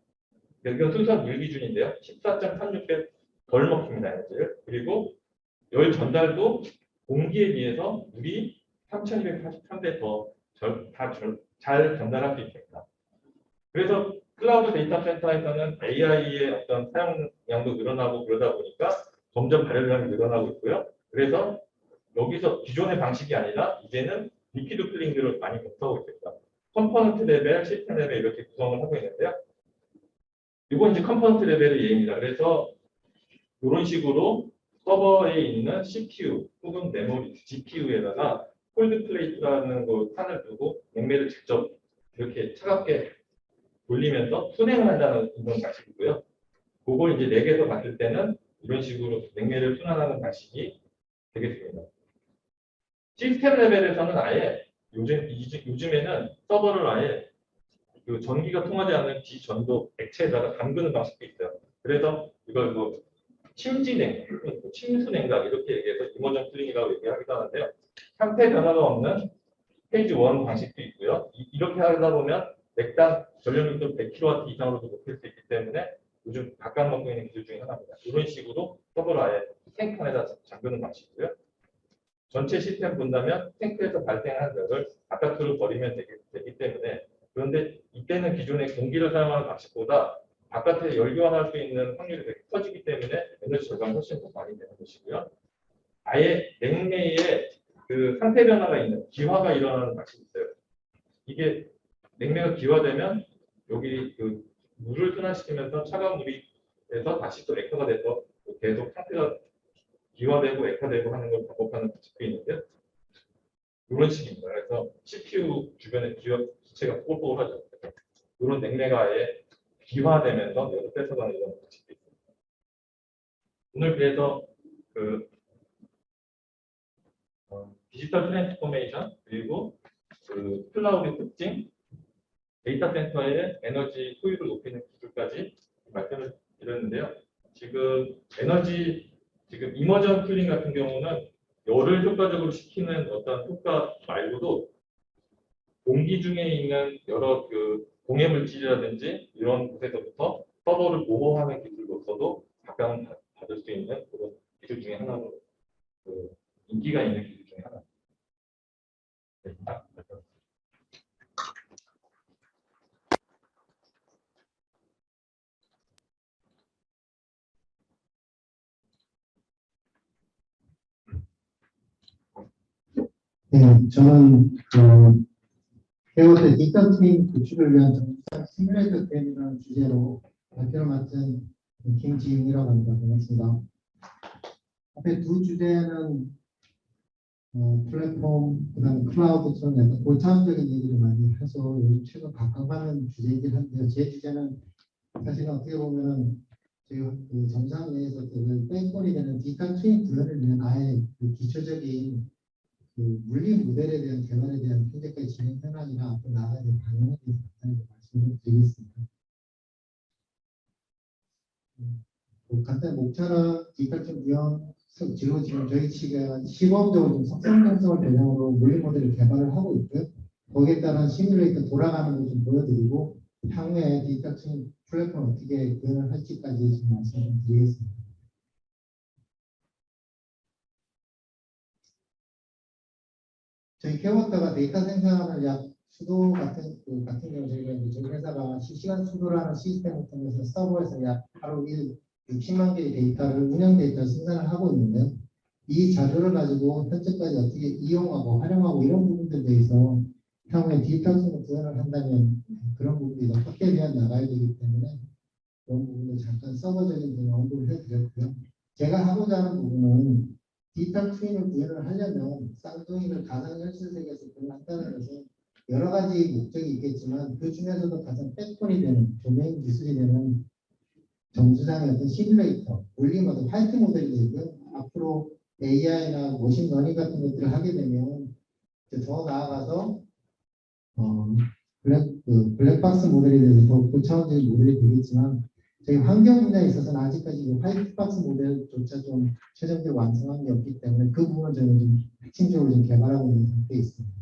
여기가 순수한 물 기준인데요. 14.36배 덜 먹습니다, 에너지를. 그리고 열 전달도 공기에 비해서 물이 3283배 더 잘 전달할 수 있습니다. 그래서 클라우드 데이터 센터에서는 AI의 어떤 사용량도 늘어나고 그러다 보니까 점점 발열량이 늘어나고 있고요. 그래서 여기서 기존의 방식이 아니라 이제는 리퀴드 쿨링들을 많이 검토하고 있습니다. 컴포넌트 레벨, 시스템 레벨 이렇게 구성을 하고 있는데요. 이건 이제 컴포넌트 레벨의 예입니다. 그래서 이런 식으로 서버에 있는 CPU 혹은 메모리, GPU에다가 콜드 플레이트라는 그 판을 두고 냉매를 직접 이렇게 차갑게 돌리면서 순행을 한다는 이런 방식이고요. 그걸 이제 넥에서 봤을 때는 이런 식으로 냉매를 순환하는 방식이 되겠습니다. 시스템 레벨에서는 아예 요즘에는 서버를 아예 그 전기가 통하지 않는 비전도 액체에다가 담그는 방식도 있어요. 그래서 이걸 뭐 침지냉, 침수냉각 이렇게 얘기해서 이머전 쿨링이라고 얘기하기도 하는데요. 상태 변화가 없는 스테이지 1 방식도 있고요. 이렇게 하다 보면 맥당 전력률도 100kW 이상으로도 높일 수 있기 때문에 요즘 각각 먹고 있는 기술 중에 하나입니다. 이런 식으로 서버를 아예 탱크 안에다 잠그는 방식이고요. 전체 시스템 본다면 탱크에서 발생한 력을 바깥으로 버리면 되기 때문에 그런데 이때는 기존의 공기를 사용하는 방식보다 바깥에 열 교환할 수 있는 확률이 되게 커지기 때문에 에너지 절감이 훨씬 더 많이 되는 것이고요. 아예 냉매에 그 상태 변화가 있는 기화가 일어나는 방식이 있어요. 이게 냉매가 기화되면 여기 그 물을 순환시키면서 차가운 물이 돼서 다시 또 액화가 돼서 계속 상태가 기화되고 액화되고 하는 걸 반복하는 방식도 있는데 이런 식입니다. 그래서 CPU 주변에 기체가 뽀글뽀글하죠. 이런 냉매가 아예 기화되면서 열을 뺏어가는 이런 방식도 있습니다. 오늘 그래서 그 디지털 트랜스포메이션 그리고 그 클라우드의 특징, 데이터 센터의 에너지 효율을 높이는 기술까지 말씀을 드렸는데요. 지금 지금 이머전 쿨링 같은 경우는 열을 효과적으로 식히는 어떤 효과 말고도 공기 중에 있는 여러 그 공해 물질이라든지 이런 곳에서부터 서버를 보호하는 기술로서도 각광을 받을 수 있는 그런 기술 중에 하나로 그 인기가 있는 기술 중에 하나입니다. 네, 딱 맞습니다. 네, 저는 해오드 디지털 트윈 구축을 위한 정상 시뮬레이터 게임이라는 주제로 발표를 맡은 김지윤이라고 합니다. 반갑습니다. 앞에 두 주제는 플랫폼, 그다음 클라우드처럼 약간 고차원적인 얘기를 많이 해서 요즘 최근 각광받는 주제이긴 한데요. 제 주제는 사실은 어떻게 보면 저희가 그 정상 내에서 그 백볼이 되는 디지털 트윈 구현을 위한 아예 그 기초적인 그 물리 모델에 대한 개발에 대한 현재까지 진행 현황이나 앞으로 나아가야 될 방향에 대해서 간단히 말씀을 드리겠습니다. 간단히 목차는 디지털 구현 지금 저희 측은 시범적으로 좀 석상평성을 대상으로 물리 모델을 개발을 하고 있고요. 거기에 따른 시뮬레이터 돌아가는 걸 좀 보여드리고 향후에 디지털 플랫폼 어떻게 구현을 할지까지 좀 말씀을 드리겠습니다. 저희 케어워터가 데이터 생산을 약 수도 같은 경우 저희 회사가 실시간 수도라는 시스템을 통해서 서버에서 약 하루 60만 개의 데이터를 운영 데이터를 생산을 하고 있는데요. 이 자료를 가지고 현재까지 어떻게 이용하고 활용하고 이런 부분들에 대해서 향후에 디지털성을 구현을 한다면 그런 부분들이 어떻게 되어 나가야 되기 때문에 그런 부분을 잠깐 서버적인 부분을 언급을 해드렸고요. 제가 하고자 하는 부분은 디지털 트윈을 구현을 하려면 쌍둥이를 가상현실 세계에서 구현한다는 것은 여러 가지 목적이 있겠지만 그 중에서도 가장 백본이 되는 도메인 기술이 되는 정수장의 어떤 시뮬레이터, 올리면 화이트 모델이 되고요. 앞으로 AI나 머신러닝 같은 것들을 하게 되면 이제 더 나아가서 블랙박스 모델에 대해서 더 고차원적인 모델이 되겠지만 저희 환경 분야에 있어서는 아직까지 이 화이트박스 모델조차 좀 최종적으로 완성한 게 없기 때문에 그 부분을 저는 좀 핵심적으로 좀 개발하고 있는 상태에 있습니다.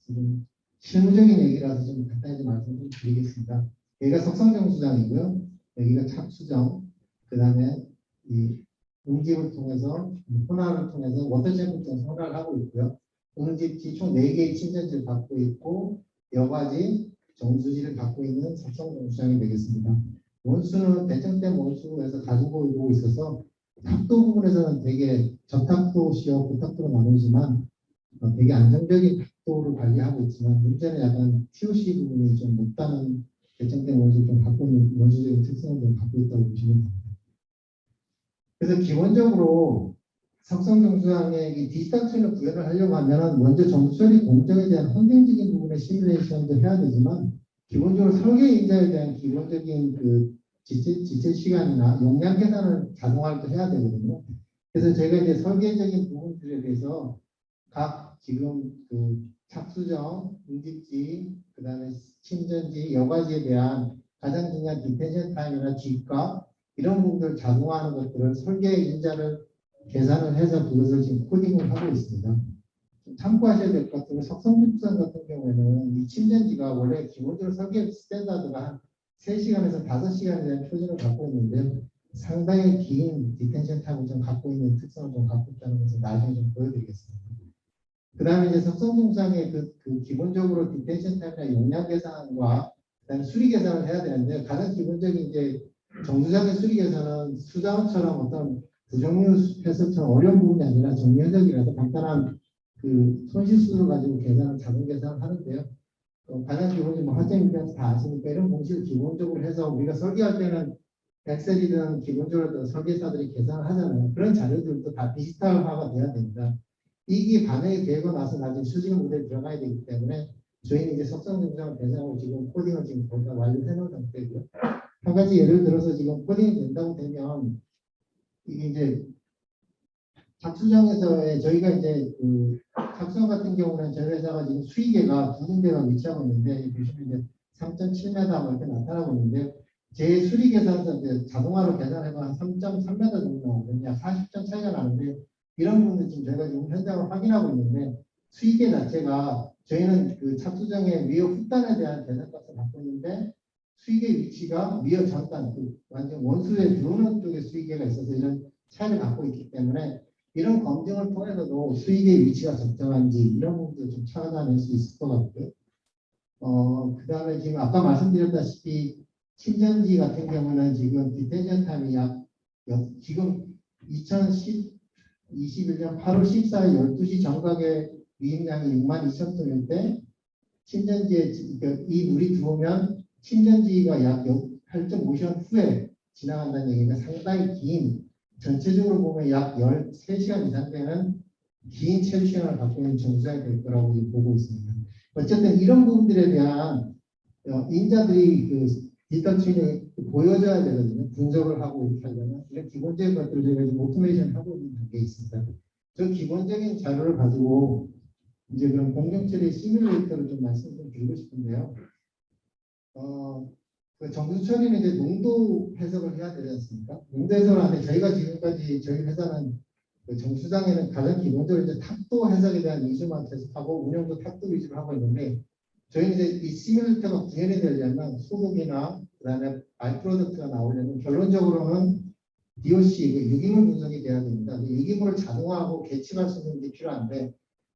지금 실무적인 얘기라서 좀 간단히 좀 말씀 좀 드리겠습니다. 여기가 석성정수장이고요. 여기가 착수정, 그 다음에 이 응집을 통해서 혼합을 통해서 워터챔프를 통해서 혼합을 하고 있고요. 응집지 총 4개의 침전지를 갖고 있고 여과지, 정수지를 갖고 있는 석성정수장이 되겠습니다. 원수는 배정된 원수에서 가지고 오고 있어서 탁도 부분에서는 되게 저탁도시와 고탁도로 나누지만 되게 안정적인 탁도를 관리하고 있지만 문제는 약간 TOC 부분이 좀 높다는 배정된 원수를 좀 갖고 있는 원수적인 특성을 좀 갖고 있다고 보시면 됩니다. 그래서 기본적으로 석성정수장의 이 디지털 트윈을 구현을 하려고 하면 먼저 정수처리 공정에 대한 환경적인 부분의 시뮬레이션도 해야 되지만 기본적으로 설계 인자에 대한 기본적인 그 지체 시간이나 용량 계산을 자동화를 또 해야 되거든요. 그래서 제가 이제 설계적인 부분들에 대해서 각 지금 그 착수정, 응집지, 그 다음에 침전지, 여과지에 대한 가장 중요한 디텐션 타임이나 G값 이런 부분들을 자동화하는 것들을 설계 인자를 계산을 해서 그것을 지금 코딩을 하고 있습니다. 참고하셔야 될 것 같은 석성집산 같은 경우에는 이 침전지가 원래 기본적으로 설계 스탠다드가 한 3시간에서 5시간에 대한 표준을 갖고 있는데 상당히 긴 디텐션 타임을 좀 갖고 있는 특성을 좀 갖고 있다는 것을 나중에 좀 보여드리겠습니다. 그 다음에 이제 석성공상의 그 기본적으로 디텐션 타임이나 용량 계산과 그다음에 수리 계산을 해야 되는데 가장 기본적인 이제 정수장의 수리 계산은 수자원처럼 어떤 부정유 해석처럼 어려운 부분이 아니라 정리해석이라서 간단한 그 손실수를 가지고 계산을 자동 계산을 하는데요. 가장 기본적인 뭐 화재 인증에서 다 아시니까 이런 공식을 기본적으로 해서 우리가 설계할 때는 엑셀이든 기본적으로 설계사들이 계산을 하잖아요. 그런 자료들도 다 디지털화가 돼야 됩니다. 이게 반영이 되고 나서 나중에 수직 모델에 들어가야 되기 때문에 저희는 이제 석성정수장을 대상으로 지금 코딩을 지금 거의 다 완료해 놓은 상태고요. 한 가지 예를 들어서 지금 코딩이 된다고 되면 이게 이제 착수장에서의 저희가 이제 그 착수장 같은 경우는 저희 회사가 지금 수위계가 두 군데가 위치하고 있는데 보시면 이제 3.7m 뭐 이렇게 나타나고 있는데 제 수리 계산서 이제 자동화로 계산해서 한 3.3m 정도 나오거든요. 40점 차이가 나는데 이런 부분들 지금 저희가 지금 현장을 확인하고 있는데 수위계 자체가 저희는 그 착수장의 위어 훅단에 대한 계산값을 갖고 있는데 수위계 위치가 위어 전단 그 완전 원수에 들어오는 쪽에 수위계가 있어서 이런 차이를 갖고 있기 때문에 이런 검증을 통해서도 수익의 위치가 적정한지 이런 부분도 좀 찾아낼 수 있을 것 같고요. 그 다음에 지금 아까 말씀드렸다시피 침전지 같은 경우는 지금 디텐션 타임이 지금 2021년 8월 14일 12시 정각의 유입량이 62,000톤인데 침전지에 이 물이 들어오면 침전지가 약 8.5시간 후에 지나간다는 얘기가 상당히 긴 전체적으로 보면 약 13시간 이상 되는 긴 체류 시간을 갖고 있는 정수장이 될 거라고 보고 있습니다. 어쨌든 이런 부분들에 대한 인자들이 그 디지털 트윈을 보여줘야 되거든요. 분석을 하고 이렇게 하려면 이런 기본적인 것들을 저희가 지금 오토메이션 하고 있는 단계에 있습니다. 저 기본적인 자료를 가지고 이제 그럼 공정처리 시뮬레이터를 좀 말씀 좀 드리고 싶은데요. 그 정수 처리는 이제 농도 해석을 해야 되지 않습니까? 농도 해석을 하는데 저희가 지금까지 저희 회사는 그 정수장에는 가장 기본적으로 이제 탁도 해석에 대한 위주만 계속하고 운영도 탁도 위주로 하고 있는데 저희는 이제 이 시뮬레이터가 구현이 되려면 소득이나 그다음에 바이프로덕트가 나오려면 결론적으로는 DOC 그 유기물 분석이 돼야 됩니다. 유기물을 자동화하고 개측할 수 있는 게 필요한데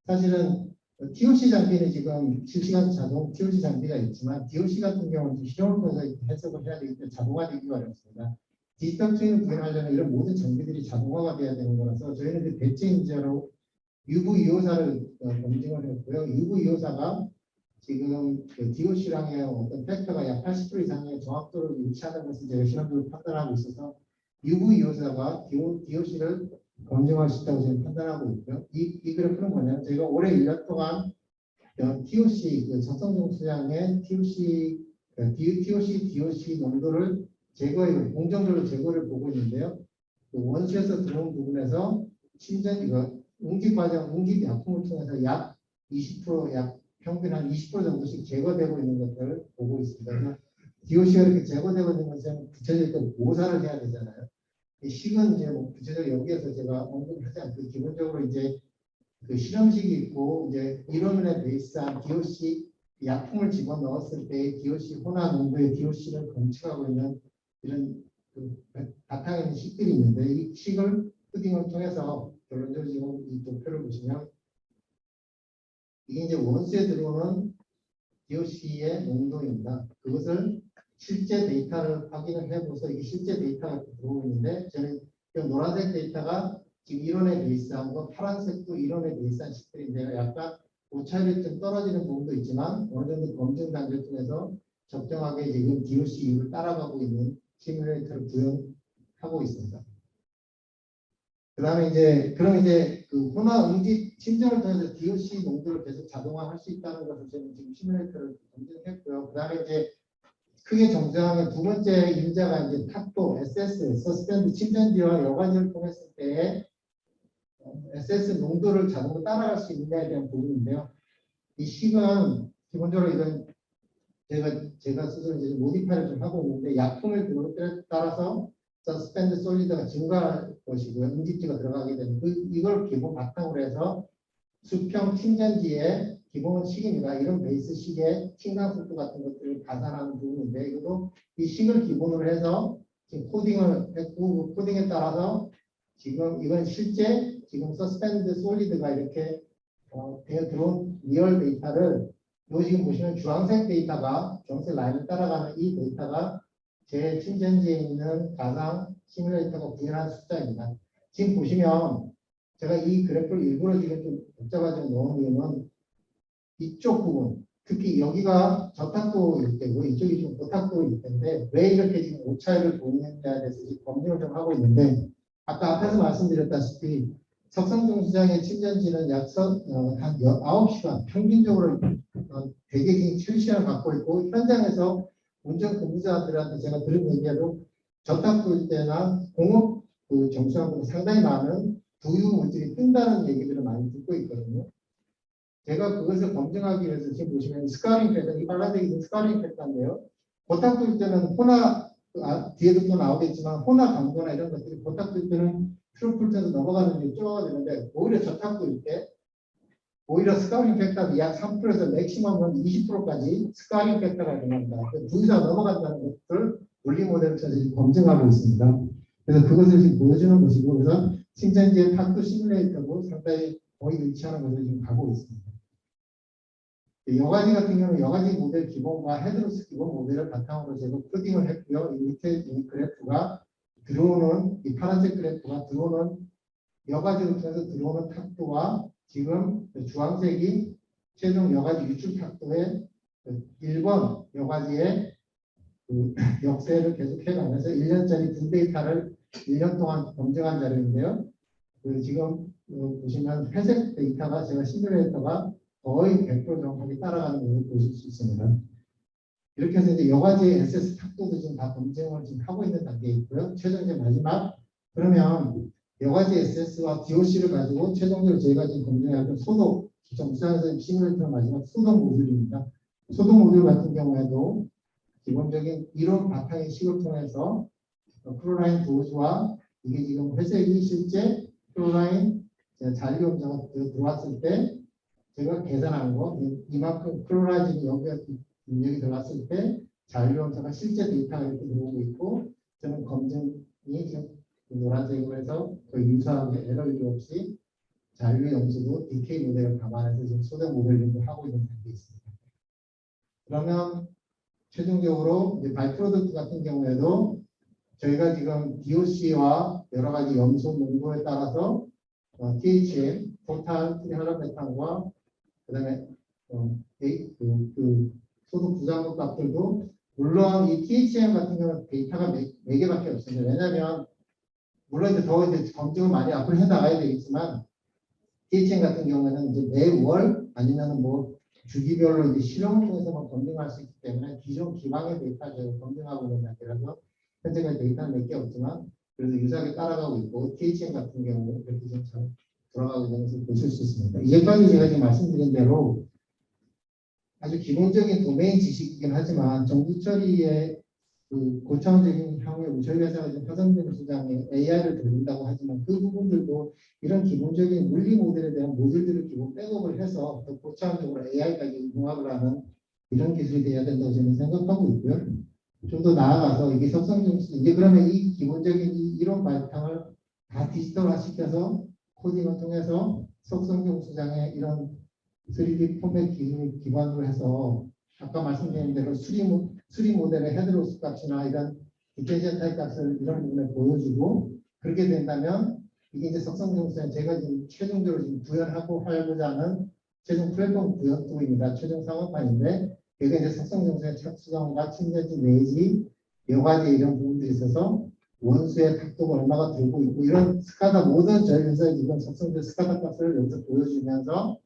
사실은 TOC 장비는 지금 실시간 자동 TOC 장비가 있지만 DOC 같은 경우는 실험을 통해서 해석을 해야 되기 때문에 자동화되기가 어렵습니다. 디지털 트윈을 구현하려면 이런 모든 장비들이 자동화가 돼야 되는 거라서 저희는 그 대체 인자로 UV2호사를 검증을 했고요. UV2호사가 지금 그 DOC랑의 어떤 팩터가 약 80% 이상의 정확도를 유지하는 것을 저희가 실험적으로 판단하고 있어서 UV2호사가 DOC를 검증할 수 있다고 저는 판단하고 있고요. 이 그래프는 뭐냐면 저희가 올해 1년 동안 TOC, 그 적성정수량의 TOC, DOC 농도를 제거에 공정적으로 제거를 보고 있는데요. 그 원수에서 들어온 부분에서 침전 이거 응집 과정, 응집 약품을 통해서 약 20%, 약 평균 한 20% 정도씩 제거되고 있는 것들을 보고 있습니다. 그래서 DOC가 이렇게 제거되고 있는 것은 구체적으로 모사를 해야 되잖아요. 이 식은 이제 뭐 구체적으로 여기에서 제가 언급하지 않고 기본적으로 이제 그 실험식이 있고 이제 이론에 베이스한 DOC 약품을 집어넣었을 때 DOC 혼합 농도의 DOC를 검측하고 있는 이런 그 바탕에 있는 식들이 있는데 이 식을 푸딩을 통해서 결론적으로 지금 이 도표를 보시면 이게 이제 원수에 들어오는 DOC의 농도입니다. 그것을 실제 데이터를 확인을 해보서 이게 실제 데이터가 들어오고 있는데 저는 이 노란색 데이터가 지금 이론에 베이스한 거, 파란색도 이론에 베이스한 식들인데요. 약간 오차율이 좀 떨어지는 부분도 있지만 어느 정도 검증 단계를 통해서 적정하게 지금 DOC 이율을 따라가고 있는 시뮬레이터를 구현하고 있습니다. 그다음에 이제 그럼 이제 그 혼합 응집 침전을 통해서 DOC 농도를 계속 자동화할 수 있다는 것을 저는 지금 시뮬레이터를 검증했고요. 그다음에 이제 크게 정정하면 두 번째 인자가 이제 탁도 SS 서스펜드 침전지와 여과지를 통했을 때 SS 농도를 자동으로 따라갈 수 있느냐에 대한 부분인데요. 이 식은 기본적으로 이건 제가 스스로 이제 모디파이를 좀 하고 있는데 약품의 등록에 따라서 서스펜드 솔리드가 증가할 것이고요. 응집지가 들어가게 되는 이걸 기본 바탕으로 해서 수평 침전지의 기본 식입니다. 이런 베이스 식의 침강 속도 같은 것들을 가산하는 부분인데 이것도 이 식을 기본으로 해서 지금 코딩을 했고 그 코딩에 따라서 지금 이건 실제 지금 서스펜드 솔리드가 이렇게 되어 들어온 리얼 데이터를 요 지금 보시면 주황색 데이터가 주황색 라인을 따라가는 이 데이터가 제 침전지에 있는 가상 시뮬레이터가 구현한 숫자입니다. 지금 보시면 제가 이 그래프를 일부러 지금 좀 복잡하게 넣은 이유는 이쪽 부분, 특히 여기가 저탁도일 때고 이쪽이 좀 고탁도일 텐데 왜 이렇게 지금 오차율을 보이느냐에 대해서 지금 검증을 좀 하고 있는데 아까 앞에서 말씀드렸다시피 석성중수장의 침전지는 약 한 9시간 평균적으로 대개 7시간을 갖고 있고 현장에서 운전 근무자들한테 제가 들은 얘기에도 저탁도일 때나 공업 그 정수하고 상당히 많은 두유 물질이 뜬다는 얘기들을 많이 듣고 있거든요. 제가 그것을 검증하기 위해서 지금 보시면 스카링 패턴, 이 빨간색이 스카링 패턴인데요. 고탁도일 때는 호나, 뒤에도 또 나오겠지만 호나 강도나 이런 것들이 고탁도일 때는 트루플트에서 넘어가는 게 줄어드는데 오히려 저탁도일 때 오히려 스카링 팩터가 약 3%에서 맥시멈은 20%까지 스카링 팩터가 일어납니다. 두유가 넘어간다는 것을 물리 모델을 통해서 검증하고 있습니다. 그래서 그것을 지금 보여주는 것이고 그래서 침전지의 탁도 시뮬레이터고 상당히 거의 일치하는 것을 지금 가고 있습니다. 여과지 같은 경우는 여과지 모델 기본과 헤드로스 기본 모델을 바탕으로 제가 코딩을 했고요. 이 밑에 이 그래프가 들어오는 이 파란색 그래프가 들어오는 여과지를 통해서 들어오는 탁도와 지금 주황색이 최종 여과지 유출 탁도의 1번 여과지의 그 역세를 계속해 가면서 1년짜리 두 데이터를 1년 동안 검증한 자료인데요. 그 지금 보시면 회색 데이터가 제가 시뮬레이터가 거의 100% 정확하게 따라가는 것을 보실 수 있습니다. 이렇게 해서 이제 여과지의 SS 탁도도 지금 다 검증을 지금 하고 있는 단계에 있고요. 최종 이제 마지막 그러면 여과지 SS와 DOC를 가지고 최종적으로 저희가 지금 검증할 소독 정수장에서 시뮬레이터 마지막 소독 모듈입니다. 소독 모듈 같은 경우에도 기본적인 이론 바탕의 식을 통해서 클로라인 도수와 이게 지금 회색이 실제 클로라인 잔류 염자가 들어왔을 때 제가 계산한 거 이만큼 클로라이진이 여기 들어갔을 때 잔류 염자가 실제 데이터가 이렇게 들어오고 있고 저는 검증이 지금 노란색으로 해서 거의 유사하게 에러도 없이 잔류 염수도 디케이 모델을 감안해서 지금 소독 모델링을 하고 있는 단계에 있습니다. 그러면 최종적으로 이제 바이프로덕트 같은 경우에도 저희가 지금 DOC와 여러 가지 염소 농도에 따라서 THM, 토탈 트리할로메탄과 그다음에 소득 부담금 값들도 물론 이 THM 같은 경우는 데이터가 4개밖에 없습니다. 왜냐하면 물론 이제 더 이제 검증을 많이 앞으로 해 나가야 되겠지만 THM 같은 경우에는 이제 매월 아니면 뭐 주기별로 이제 실험을 통해서만 검증할 수 있기 때문에 기존 기반의 데이터를 검증하고 있는 단계라서 현재까지 데이터는 몇 개 없지만 그래도 유사하게 따라가고 있고 THM 같은 경우는 그렇게 좀 잘 돌아가고 있는 것을 보실 수 있습니다. 이제까지 제가 지금 말씀드린 대로 아주 기본적인 도메인 지식이긴 하지만 정부 처리의 그 고차원적인 향후 저희 회사가 지금 화성정 시장에 AI를 돌린다고 하지만 그 부분들도 이런 기본적인 물리 모델에 대한 모듈들을 기본 백업을 해서 더 고차원적으로 AI까지 융합을 하는 이런 기술이 돼야 된다고 저는 생각하고 있고요. 좀 더 나아가서 이게 석성중수 이제 그러면 이 기본적인 이 이론 바탕을 다 디지털화 시켜서 코딩을 통해서 석성중수장의 이런 3D 포맷 기술을 기반으로 해서 아까 말씀드린 대로 수리 모델의 헤드로스 값이나 이런 디펜션 타입 값을 이런 부분에 보여주고 그렇게 된다면 이게 이제 석성중수장 제가 지금 최종적으로 지금 구현하고 하고자 하는 최종 플랫폼 구현도입니다. 최종 상업판인데 여기 이제 석성중수의 착수정과 침전지 내지 여러 가지 이런 부분들이 있어서 원수의 각도가 얼마가 들고 있고 이런 스카다 모든 저희 회사의 지금 석성중 스카다 값을 여기서 보여주면서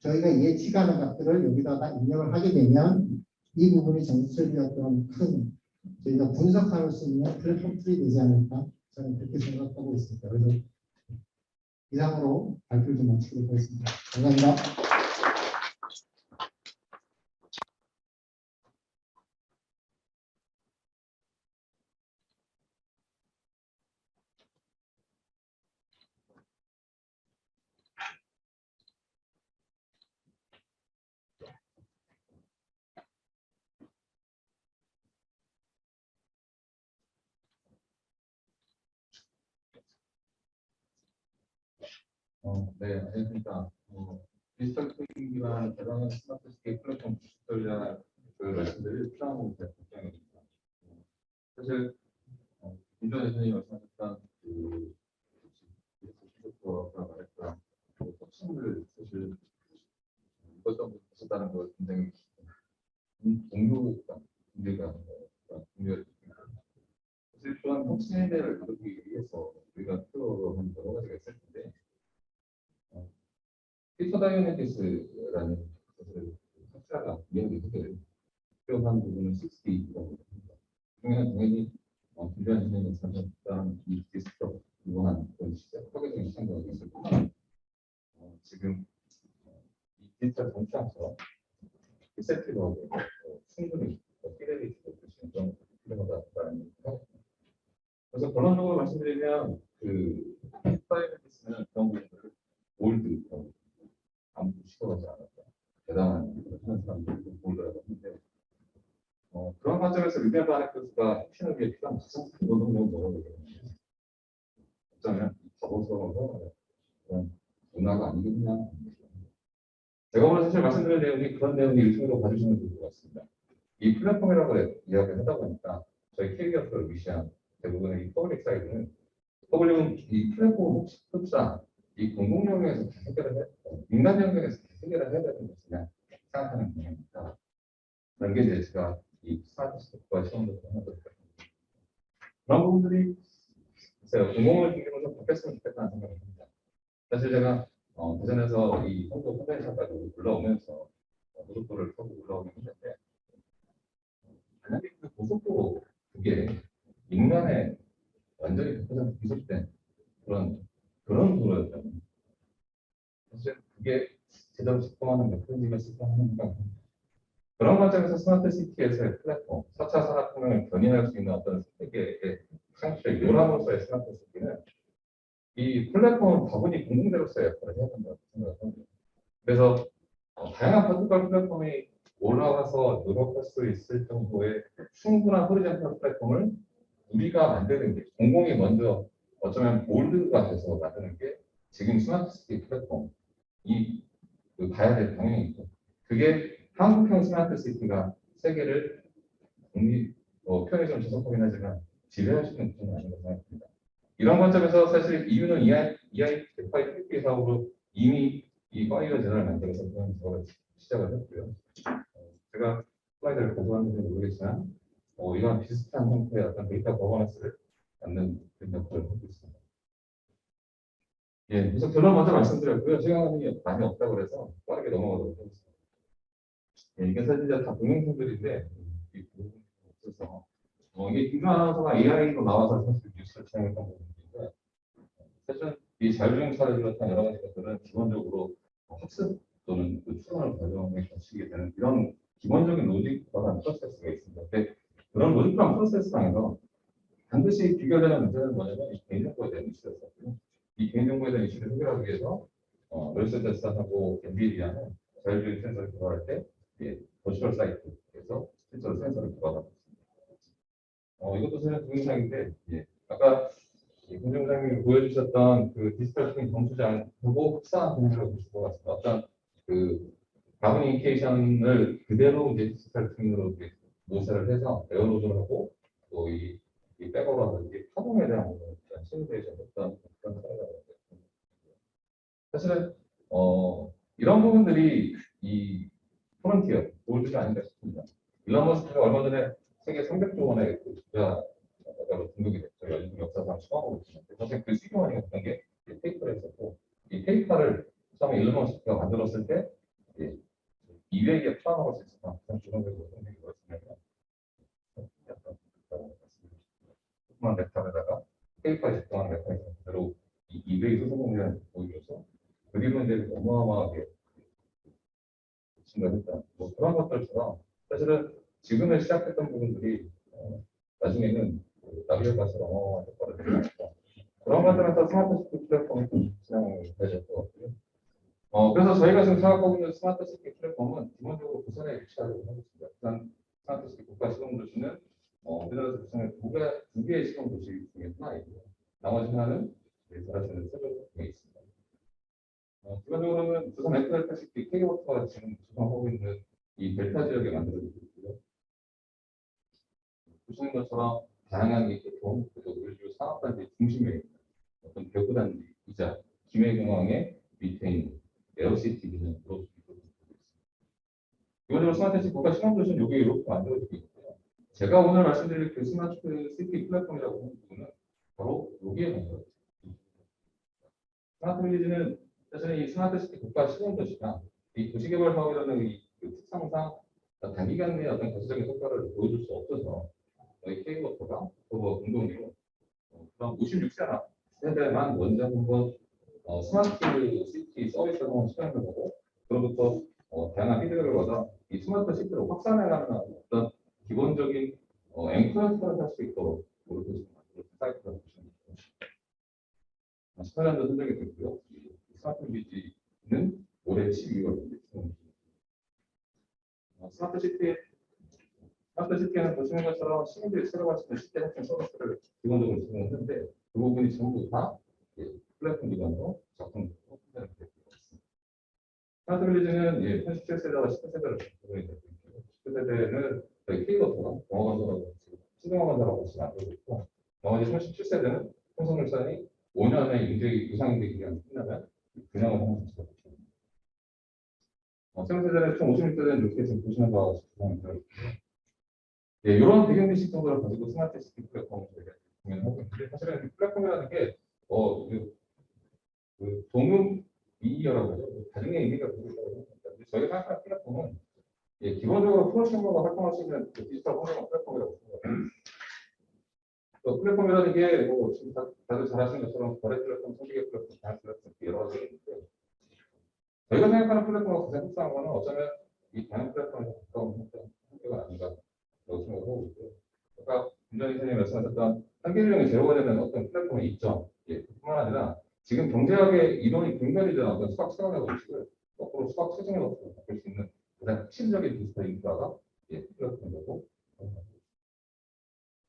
저희가 예측하는 값들을 여기다가 입력을 하게 되면 이 부분이 정수철이 어떤 큰 저희가 분석할 수 있는 플랫폼 툴이 되지 않을까 저는 그렇게 생각하고 있습니다. 그래서 이상으로 발표를 좀 마치도록 하겠습니다. 감사합니다. 네, 안녕하십니까. 디지털 토익이란 대단한 스마트 시티 플랫폼 기술 전략 그 말씀들을 필요하고 걱정입니다. 사실 김전 대표님이 말씀하셨던 그 기술과 말했던 그 혁신을 사실 이것저것 있었다는 걸 굉장히 동료가 사실 그런 혁신을 이루기 위해서 우리가 필요한 여러 가지가 있을 텐데. 데이터 다이내믹스라는 것을 학자가 이야기하기를 필요한 부분은 60라고 합니다. 당연히 김주환 선생님이 말씀하셨던 이 디스트럭 유한 그런 시작하게 된 생각이 있을 뿐만 지금 이 디지털 정치학처럼 리셋티브하고 충분히 피드백이 될 수 있는 그런 필요하다는 생각입니다. 그래서 본론적으로 말씀드리면 그 다이내믹스는 그런 부분들을 올드 아무도 시도하지 않았다. 대단한 하는 사람들도 보더라고 하는데 그런 관점에서 리뷰 아네크스가 혁신을 위해 필요한 가장 큰 노동력은 뭐라고 얘기하냐면 어쩌면 바보스러워서 그런 문화가 아니겠냐. 제가 오늘 사실 말씀드린 내용이 그런 내용이 유튜브로 봐주시면 좋을 것 같습니다. 이 플랫폼이라고 이야기를 하다 보니까 저희 K기업들을 위시한 대부분의 이 퍼블릭 사이드는 이 플랫폼 흡사 이 공공 영역에서 다 해결을 해, 민간 영역에서 다 해결을 해야 되는 것이냐 생각하는 경향입니다. 그런 게 이제 제가 이 스마트 시스템과 시험도 하면서 그런 부분들이 글쎄요, 공공을 중심으로 좀 바뀌었으면 좋겠다는 생각을 합니다. 사실 제가 대전에서 이 홍보 컨벤션까지 올라오면서 고속도로를 타고 올라오긴 했는데 만약에 그 고속도로 그게 인간에 완전히 100% 기술된 그런 도로였다면 사실 그게 제대로 작동하는 메커니즘을 시스템하는 건 그런 관점에서 스마트 시티에서의 플랫폼, 4차 산업혁명을 견인할 수 있는 어떤 세계의 상식의 요람으로서의 스마트 시티는 이 플랫폼은 다분히 공공재로서의 역할을 해야 된다고 생각합니다. 그래서 다양한 버티컬 플랫폼이 올라가서 노력할 수 있을 정도의 충분한 호리젠탈 플랫폼을 우리가 만드는 게 공공이 먼저 어쩌면 몰드가 돼서 만드는 게 지금 스마트 시티 플랫폼 그 봐야 될 방향이죠. 그게 한국형 스마트 시티가 세계를 표현이 좀 저속하긴 하지만 지배할 수 있는 구조는 아닌 것 생각합니다. 이런 관점에서 사실 EU는 EI100 사업으로 이미 이 파이어 제너를 만들어서 그런 작업을 시작을 했고요. 제가 슬라이드를 가져왔는지 모르겠지만 이런 비슷한 형태의 어떤 데이터 거버넌스를 갖는 그런 역할을 하고 있습니다. 예, 그래서 결론 먼저 말씀드렸고요. 시간이 많이 없다고 그래서 빠르게 넘어가도록 하겠습니다. 예, 이게 사실 다 동영상들인데 이 부분이 없어서 이게 김주환 아나운서가 AI로 나와서 사실 뉴스를 진행했던 부분인데, 사실은 이 자율주행차를 비롯한 여러 가지 것들은 기본적으로 학습 또는 그 추론을 과정에 거치게 되는 이런 기본적인 로직과한 프로세스가 있습니다. 근데 그런 로직한 프로세스상에서 반드시 비교되는 문제는 뭐냐면 이 개인정보에 대한 이슈였었고요. 이 개인정보에 대한 이슈를 해결하기 위해서 멸세대사하고 엔비디아는 자율주행 센서를 개발할 때 버추얼 사이트에서 실제로 센서를 개발하고 있습니다. 이것도 사실 동영상인데 아까 공정장님이 보여주셨던 그 디지털 트윈 검수장하고 흡사한 분위기를 보실 것 같습니다. 어떤 그 가분 인디케이션을 그대로 이제 디지털 트윈으로 모세를 해서 에어로드를 하고 또 이 백업하는 파동에 대한 시뮬레이션 어떤 그런 사례가 있습니다. 사실은 이런 부분들이 이 프론티어 골드가 아닌가 싶습니다. 일론 머스크가 얼마 전에 세계 300조 원의 투자로 등록이 됐죠. 연중 역사상 처음으로 있는데 사실 그 시기만이 어떤 게 페이퍼였었고 이 페이퍼를 처음에 일론 머스크가 만들었을 때 200에 포함할 수 있었던 그런 기본적으로 생각이 들었으면 조그만 랩탑에다가 페이퍼에 집중하는 메커니즘 그대로 200의 소송 공개를 보여줘서 그리고 이제 어마어마하게 증가했다. 뭐 그런 것들처럼 사실은 지금에 시작했던 부분들이 나중에는 나비를 가서 어마어마한 효과를 내니까 그런 것들에서 스마트 시티 플랫폼이 진행이 되실 것 같고요. 그래서 저희가 지금 생각하고 있는 스마트 시티 플랫폼은 기본적으로 부산에 위치하려고 하고 있습니다. 부산 스마트 시티 국가 시범 도시는 우리나라에서 부산에 두 개의 시범 도시 중에 하나이고요. 나머지 하나는 잘하시는 세종 중에 있습니다. 기본적으로는 부산 에코델타 시티 K워터가 지금 구성하고 있는 이 델타 지역에 만들어지고 있고요. 보시는 것처럼 다양한 이 교통, 그리고 물류 산업단지 중심에 있는 어떤 벽구단지이자 김해공항의 밑에 있는 에어시티 기능으로 구성되고 있습니다. 기본적으로 스마트 시티 국가 시범도시는 여기 이렇게 만들어지고 있고요. 제가 오늘 말씀드릴 그 스마트 시티 플랫폼이라고 하는 부분은 바로 여기에 만들어져 있습니다. 스마트 빌리지는 사실 이 스마트 시티 국가 시범도시가 이 도시개발 사업이라는 그 특성상 단기간 내에 어떤 가시적인 효과를 보여줄 수 없어서 저희 K워터가 또 공동으로 그럼 56세 세대만 먼저 한번 스마트 시티 서비스를 한번 시행해보고 그로부터 다양한 피드백을 받아 이 스마트 시티로 확산해가는 어떤 기본적인 앵커를 할 수 있도록 이렇게 사이트를 보시면 됩니다. 18년도 선정이 됐고요. 스마트 빌리지는 올해 12월 스마트 시티는 보시는 것처럼 시민들이 새로 수 있는 시티 핵심 서비스를 기본적으로 제공하는데 그 부분이 전부 다 플랫폼 기반으로 작동되고 되고 있습니다. 스마트 빌리지는 87세대와 10세대를 구성이 되고 있고 10세대는 저희 K워터가 공화관사라고 수동화관사라고 같이 만들고 있고 나머지 37세대는 통성물산이 5년의 유상인대 기간이 끝나면 분양을 하는 것으로 세대는 총 56세대는 이렇게 지금 보시는 바와 같이 구성이 되어 있고요. 이런 배경지식 정도를 가지고 스마트 시티 플랫폼을 저희가 공연하고 있는데 사실은 이 플랫폼이라는 게 동음 미디어라고 하죠. 다중의 의미가 부족하다고 합니다. 저희가 생각하는 플랫폼은 기본적으로 프로그래머가 활동할 수 있는 디지털 환경 플랫폼이라고 생각합니다. 플랫폼이라는 게 지금 다들 잘 아시는 것처럼 거래 플랫폼, 소비계 플랫폼, 다른 플랫폼 여러 가지가 있는데 저희가 생각하는 플랫폼과 가장 흡사한 거는 어쩌면 이 다른 플랫폼에 가까운 형태가 아닌가 라고 생각하고 있고요. 아까 김전희 선생님이 말씀하셨던 한계유형이 제로가 되는 어떤 플랫폼의 이점 뿐만 아니라 지금 경제학의 이론이 분별이 되는 어떤 수학 체감의 원칙을 거꾸로 수학 최종의 것으로 바꿀 수 있는 가장 핵심적인 디지털 인프라가 플랫폼이고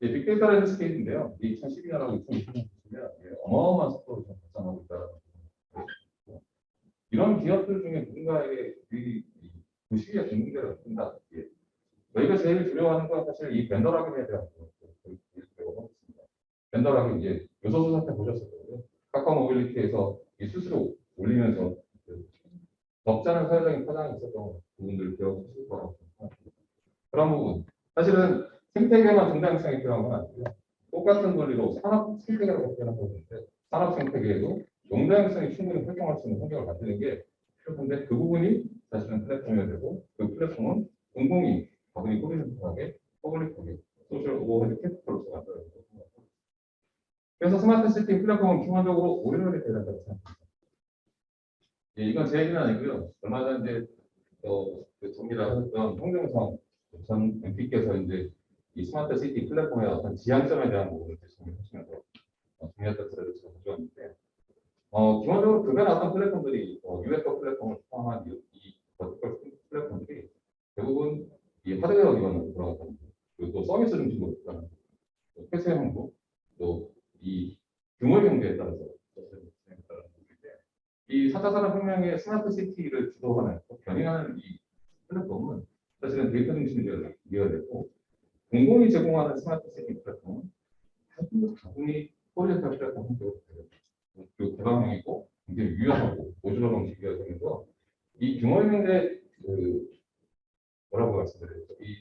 빅데이터 랜드스케이프인데요. 2012년하고 2020년 보시면 어마어마한 속도로 좀 발전하고 있다는 거죠. 이런 기업들 중에 누군가에게 이 도시의 공동체를 쓴다. 저희가 제일 두려워하는 건 사실 이 벤더락인에 대한 거고 벤더락인 요소수 사태 보셨을 거고요. 카카오 모빌리티에서 이 수수료 올리면서 적잖은 사회적인 파장이 있었던 부분들을 기억하실 거라고 생각합니다. 그런 부분 사실은 생태계만 정당성이 필요한 건 아니고요. 똑같은 논리로 산업 생태계라고 표현하고 있는데 산업 생태계에도 용다양성이 충분히 활동할 수 있는 환경을 만드는 게 필요한데 그 부분이 사실은 플랫폼이 되고 그 플랫폼은 공공이 가분이 꾸미는하게 퍼블릭하게 소셜 오버헤드 캐피털로서 만들어야 되고. 그래서 스마트 시티 플랫폼은 기본적으로 오류를 돼야 된다고 생각합니다. 예, 이건 제 얘기는 아니고요. 얼마 전에 이제 그 정리를 하셨던 홍정성 전 MP께서 이제 이 스마트 시티 플랫폼의 어떤 지향점에 대한 부분을 정리하시면서 정리했던 것을 제가 가져왔는데, 기본적으로 그간 어떤 플랫폼들이 UFO 플랫폼을 포함한 이 버티컬 플랫폼들이 대부분 이 하드웨어 기반으로 돌아갔다는 거, 그리고 또 서비스 중심으로 돌아가는 거, 또 폐쇄 형도, 또 이 규모 경제에 따라서 진행했다는 것인데, 이 4차 산업혁명의 스마트 시티를 주도하는 견인하는 이 플랫폼은 사실은 데이터 중심이 이어졌고, 공공이 제공하는 스마트 시티 플랫폼은 다분히 호리젠탈 플랫폼 형태로 그리고 개방형이고 굉장히 유연하고 모듈러 방식이어야 되면서 이 규모 경제 뭐라고 말씀드렸죠? 이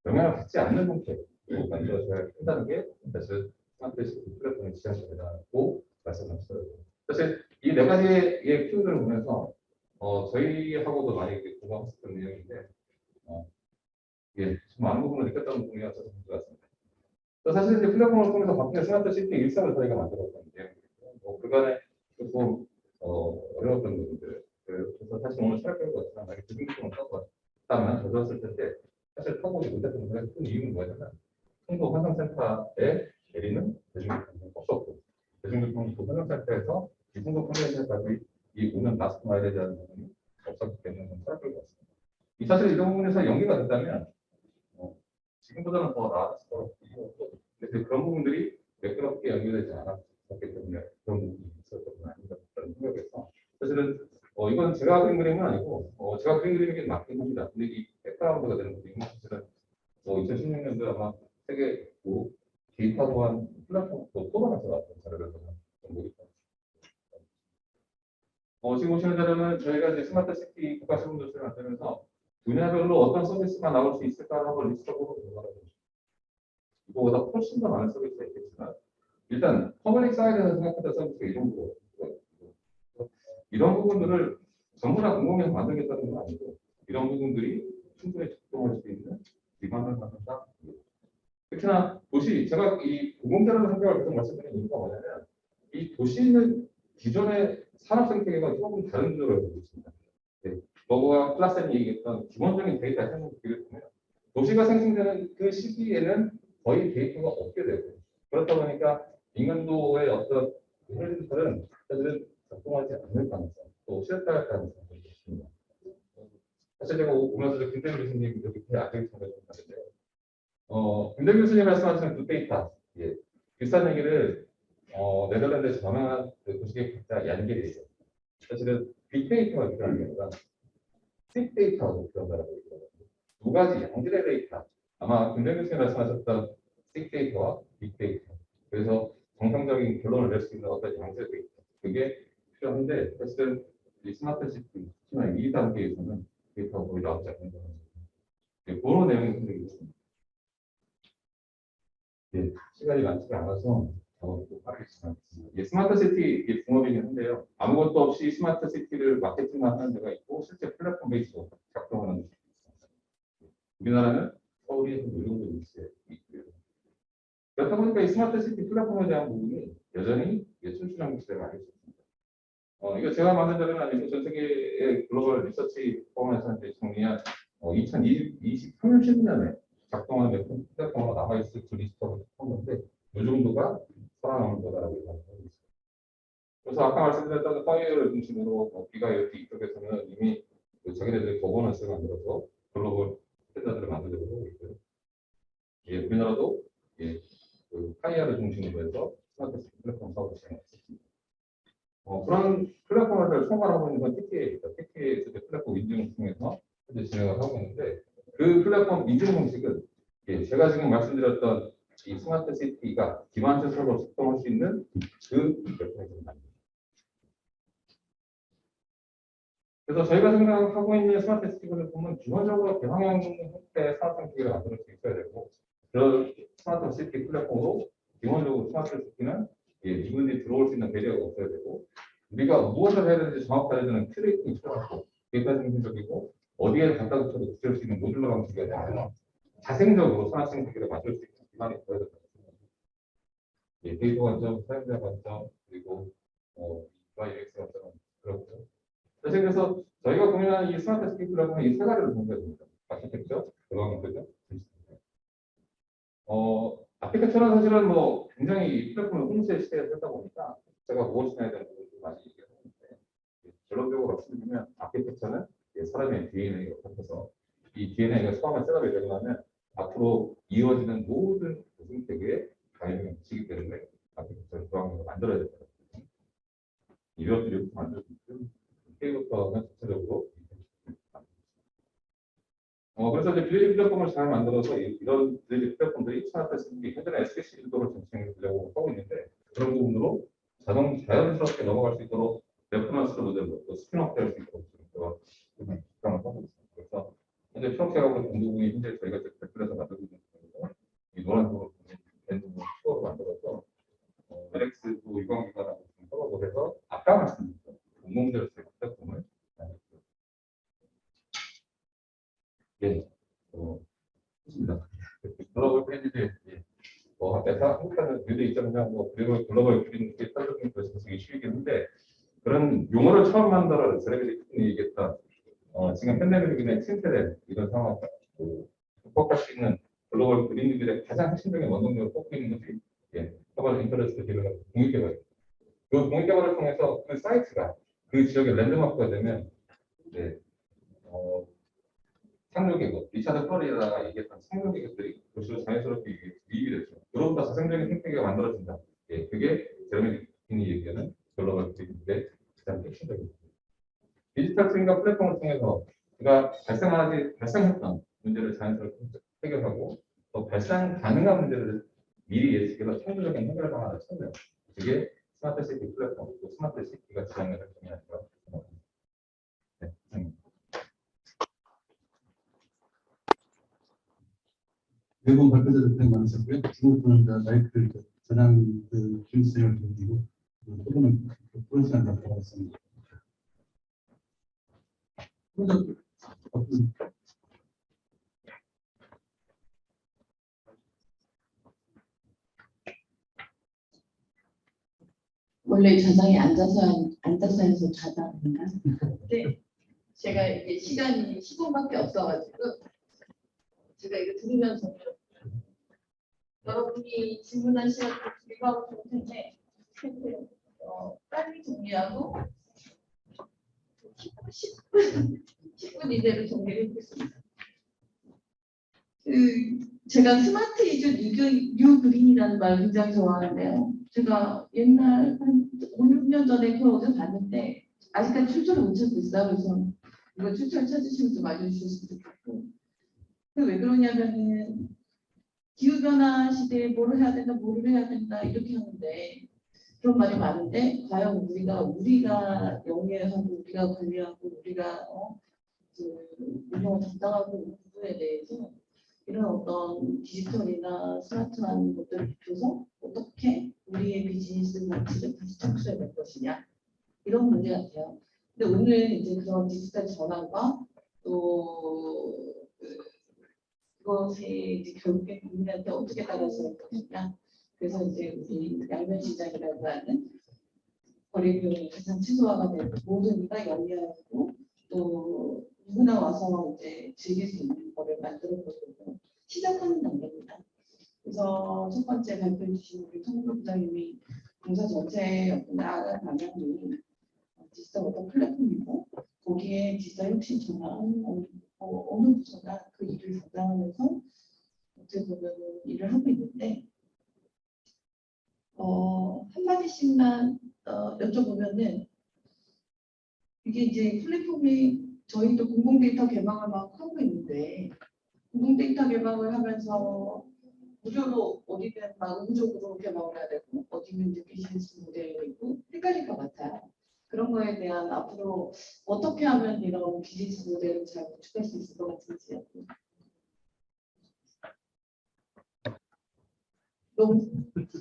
영향을 받지 않는 형태로 만들어져야 한다는 게 사실 스마트 시티 플랫폼의 지향점이라고 말씀하셨어요. 사실 이 네 가지의 키워드를 보면서 저희하고도 많이 공감했었던 내용인데 예, 좀 많은 부분을 느꼈던 부분이어서 좋은 것 같습니다. 사실 이제 플랫폼을 통해서 바뀌는 스마트 시티 일상을 저희가 만들었던 내용이고 그간에 조금 어려웠던 부분들 그래서 사실 오늘 시작할 것 같지만 만약에 기준점을 써봤다면 더 좋았을 텐데 사실 타고 오지 못했던 가장 큰 이유는 뭐냐면 송도 환상센터에 내리는 대중교통이 없었고 대중교통이 그 환상센터에서 이 송도 컨벤션까지 이 오는 라스트 마일에 대한 부분이 없었기 때문에 좀 시작할 것 같습니다. 이 사실 이런 부분에서 연계가 된다면 지금보다는 더 나았을 것 같고 그래서 그런 부분들이 매끄럽게 연결되지 않았기 때문에 그런 부분이 있었던 건 아닌가라는 생각에서 사실은 이건 제가 그린 그림은 아니고 제가 그린 그림이긴 맞긴 합니다. 근데 이 백그라운드가 되는 부분이 사실은 2016년도에 아마 세계 데이터 보안 플랫폼 토론에서 나왔던 자료를 좀 모니터. 지금 보시는 자료는 저희가 이제 스마트 시티 국가 시범조사를 만들면서 분야별로 어떤 서비스가 나올 수 있을까 하고 리스트적으로 들어가는 거죠. 이거보다 훨씬 더 많은 서비스가 있겠지만 일단 퍼블릭 사이드에서 생각했던 서비스가 이 정도 이런 부분들을 전부 다 공공에서 만들겠다는 건 아니고 이런 부분들이 충분히 작동할 수 있는 기반을 만든다. 특히나 도시 제가 이 공공자라는 생각을 계속 말씀드리는 이유가 뭐냐면 이 도시는 기존의 산업 생태계가 조금 다른 구조를 가지고 있습니다. 네. 너가 클라스에 얘기했던 기본적인 데이터 생성기를 보면 도시가 생성되는 그 시기에는 거의 데이터가 없게 되고 그렇다 보니까 인간도의 어떤 헬리들은 사실은 작동하지 않을 가능성 또 실패할 가능성이 있습니다. 사실 제가 보면서 김대현 교수님 여기 아직 생각했는데요. 김대현 교수님 말씀하시는 빅데이터 비슷한 얘기를 네덜란드에서 유명한 도시계획학자 얀겔이에요. 사실은 빅데이터가 필요한 게 아니라 빅데이터가 필요하다고 얘기하거든요. 두 가지 양질의 데이터. 아마 김대현 교수님 말씀하셨던 빅데이터와 빅데이터. 그래서 정상적인 결론을 낼 수 있는 어떤 양질의 데이터. 그게 필요한데 사실은 이 스마트 시티, 특히나 2 단계에서는 데이터가 거의 나오지 않는 거예요. 그런 내용이 굉장히 있습니다. 예, 시간이 많지가 않아서 빠르게 진행하겠습니다. 스마트 시티 붕업이긴 한데요. 아무것도 없이 스마트 시티를 마케팅만 하는 데가 있고 실제 플랫폼 베이스로 작동하는 데가 있습니다. 우리나라는 서울이 이 정도 위치에 있고요. 그렇다 보니까 이 스마트 시티 플랫폼에 대한 부분이 여전히 춘추전국 시대가 아닐 수 있습니다. 이거 제가 만든 자료는 아니고 전 세계의 글로벌 리서치 포럼에서 정리한 2023년 10년에 작동하는 몇 플랫폼으로 남아있을 그 리스트를 했는데 이 정도가 살아남을 거다라고 생각하고 있습니다. 그래서 아까 말씀드렸던 파이어를 중심으로 BIoT 이쪽에서는 이미 자기네들이 거버넌스를 만들어서 글로벌 스탠다드를 만들려고 하고 있고요. 우리나라도 파이어를 중심으로 해서 스마트 플랫폼 사업을 진행했습니다. 그런 플랫폼을 총괄하고 있는 건 TTA입니다. TTA에서 플랫폼 인증을 통해서 현재 진행을 하고 있는데 그 플랫폼 인증 방식은 제가 지금 말씀드렸던 이 스마트 시티가 기반 시설로 작동할 수 있는 그 플랫폼입니다. 그래서 저희가 생각하고 있는 스마트 시티 플랫폼은 기본적으로 개방형 형태의 산업 생태계를 만들 수 있어야 되고 그런 스마트 시티 플랫폼으로 기본적으로 스마트 시티는 누구든지 들어올 수 있는 배려가 없어야 되고 우리가 무엇을 해야 되는지 정확하게 되는 큐레이팅이 필요하고 데이터 중심적이고 어디에 갖다 붙여도 붙일 수 있는 모듈러 방식이 아니라 자생적으로 산업 생태계를 만들 수 있는 많이 더해야 된다고 생각합니다. 예, 데이터 관점, 사용자 관점, 그리고 UI UX 관점은 그렇고요. 사실 그래서 저희가 고민하는 이 스마트 시티 플랫폼은 이 세 가지를 공부해야 됩니다. 아키텍처, 들어가면 되죠. 아키텍처는 사실은 뭐 굉장히 플랫폼을 홍수의 시대에 살다 보니까 제가 무엇이나 해야 되는 부분을 많이 얘기하는데 결론적으로 말씀드리면 아키텍처는 사람의 DNA가 같아서 이 DNA가 처음에 셋업이 되고 나면 앞으로 이루어지는 모든 생태계에 가용이 지급되는 거예요. 아키텍처를 조항으로 만들어야 된다. 이것들이 만들고 K부터는 전체적으로 그래서 이제 빌리지 플랫폼을 잘 만들어서 이런 빌리지 플랫폼들이 스마트 시티, 현재는 SKC 유도를 정착하려고 하고 있는데 그런 부분으로 자연스럽게 넘어갈 수 있도록 레퍼런스 모델로 또 스피노프 할 수 있도록 지금 주장을 하고 있습니다. 그래서 현재 프로젝트하고 공부분이 현재 저희가 댓글에서 만들고 있는 부분이고 이 노란색으로 된 부분 추가로 만들어서 LX도 유광기관하고 협업을 해서 아까 말씀드렸던 공공재로 플랫폼을 좋습니다. 글로벌 프렌즈들 한국에는 유대 입장이나 그리고 글로벌 그린에 따르는 것이 이슈이긴 한데 그런 용어를 처음 만들어 저희들이 얘기했던 지금 팬데믹의 침체된 이런 상황 극복할 수 있는 글로벌 그린들의 가장 핵심적인 원동력을 꼽고 있는 것이 글로벌 인터레스트 기능의 공익개발. 그 공익개발을 통해서 그 사이트가 그 지역의 랜드마크가 되면 상륙계급, 리차드 플러리다가 얘기했던 상륙계급들이 도시로 자연스럽게 유입이 됐죠. 그로부터 자생적인 생태계가 만들어진다. 그게 제레미 킨이 얘기하는 글로벌 그린의 가장 핵심적인 디지털 트윈과 플랫폼을 통해서 그가 발생했던 문제를 자연스럽게 해결하고 또 발생 가능한 문제를 미리 예측해서 창조적인 해결 방안을 찾는 그게 스마트 시티 플랫폼, 또 스마트 시티가 지향하는 활동이 아닌가 생각합니다. 대부분 발표자들 고생 많으셨고요. 중국분은 마이크를 전환 김수생을 드리고 또는 그런 시간 갖도록 하겠습니다. 원래 좌장이 앉아서 해서 좌장인가? 근데 제가 이게 시간이 10분밖에 없어가지고 제가 이거 들으면서 여러분이 질문한 시간 준비하고 볼 텐데 빨리 정리하고 10분 이내로 정리를 해보겠습니다. 제가 스마트 이즈 뉴 그린이라는 말 굉장히 좋아하는데요. 제가 옛날 한 5, 6년 전에 그걸 어디서 봤는데 아직까지 출처를 못 찾고 있어요. 그래서 이거 출처를 찾으시면 좀 알려주셨으면 좋겠고. 왜 그러냐면은 기후변화 시대에 뭐를 해야 된다, 뭐를 해야 된다 이렇게 하는데 그런 말이 많은데 과연 우리가 영위하고 우리가 관리하고 우리가 운영을 담당하고 있는 부분에 대해서 이런 어떤 디지털이나 스마트한 것들을 입혀서 어떻게 우리의 비즈니스 가치를 다시 창출해 낼 것이냐 이런 문제 같아요. 근데 오늘 이제 그런 디지털 전환과 또 그것이 이제 결국에 국민한테 어떻게 따라서 할 것이냐. 그래서 이제 우리 양면 시장이라고 하는 거래 비용이 가장 최소화가 되고 모든 이가 영리하고 또 누구나 와서 이제 즐길 수 있는 거를 만들었거든요. 시작하는 단계입니다. 그래서 첫 번째 발표해 주신 우리 성도 부장님이 공사 전체에 나아갈 방향이 디지털 어떤 플랫폼이고 거기에 디지털 혁신 전환 어느 부서가 그 일을 담당하면서 어떻게 보면 일을 하고 있는데 한마디씩만 여쭤보면은 이게 이제 플랫폼이 저희도 공공 데이터 개방을 막 하고 있는데 공공 데이터 개방을 하면서 무료로 어디든 막 의무적으로 개방을 해야 되고 어디는 이제 비즈니스 모델이 있고 헷갈릴 것 같아요. 그런 거에 대한 앞으로 어떻게 하면 이런 비즈니스 모델을 잘 구축할 수 있을 것 같은지. 너무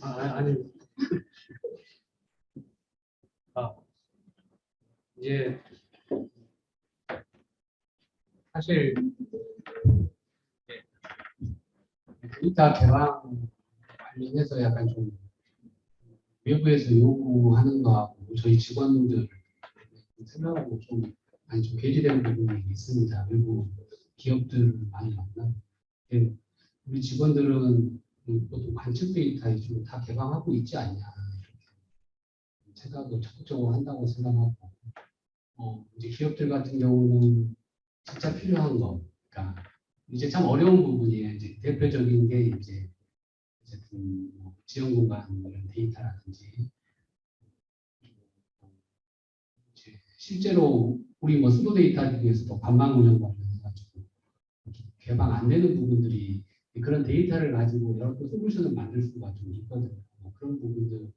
아니. 이제 사실 데이터 개방 관련해서 약간 좀 외부에서 요구하는 거하고 저희 직원들 생각하고 좀 많이 좀 괴리되는 부분이 있습니다. 외부 기업들을 많이 만나고 예, 우리 직원들은 보통 관측 데이터 위주로 다 개방하고 있지 않냐 이렇게 생각을 적극적으로 한다고 생각하고 이제 기업들 같은 경우는 진짜 필요한 거, 그러니까 이제 참 어려운 부분이에요. 이제 대표적인 게 이제 어쨌든 뭐 지원 공간 이런 데이터라든지 이제 실제로 우리 뭐 수도 데이터 중에서도 반방 운영 관련해가지고 개방 안 되는 부분들이 그런 데이터를 가지고 여러 또 솔루션을 만들 수가 좀 있거든요. 뭐 그런 부분들에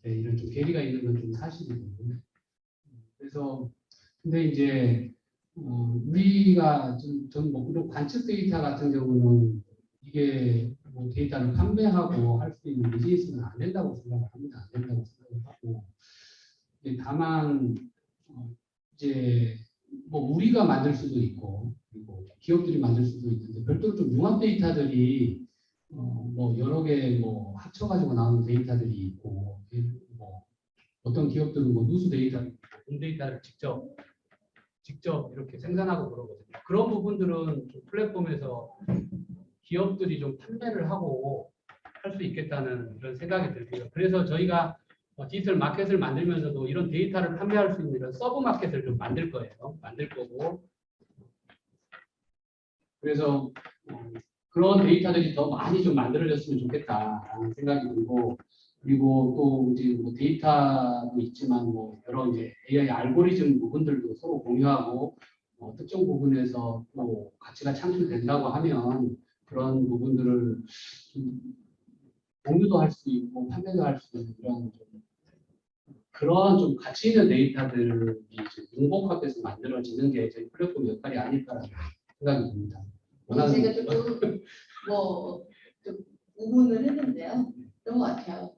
이런 좀 괴리가 있는 건 좀 사실이거든요. 그래서 근데 이제 우리가 전뭐 그런 관측 데이터 같은 경우는 이게 뭐 데이터를 판매하고 할 수 있는 비즈니스는 안 된다고 생각을 합니다. 안 된다고 생각을 하고 다만 이제 뭐 우리가 만들 수도 있고 그리고 기업들이 만들 수도 있는데 별도로 좀 융합 데이터들이 뭐 여러 개 뭐 합쳐가지고 나오는 데이터들이 있고 뭐 어떤 기업들은 뭐 누수 데이터, 공 데이터를 직접 이렇게 생산하고 그러거든요. 그런 부분들은 좀 플랫폼에서 기업들이 좀 판매를 하고 할 수 있겠다는 그런 생각이 들고요. 그래서 저희가 디지털 마켓을 만들면서도 이런 데이터를 판매할 수 있는 이런 서브 마켓을 좀 만들 거예요. 만들 거고. 그래서 그런 데이터들이 더 많이 좀 만들어졌으면 좋겠다라는 생각이 들고 그리고 또 이제 뭐 데이터도 있지만 뭐 여러 이제 AI 알고리즘 부분들도 서로 공유하고 특정 부분에서 또 가치가 창출된다고 하면 그런 부분들을 좀 공유도 할 수 있고 판매도 할 수 있는 그런 좀 가치 있는 데이터들이 융복합해서 만들어지는 게 저희 플랫폼 역할이 아닐까라는 생각이 듭니다. 제가 조금 좀 의문을 했는데요. 그런 것 같아요.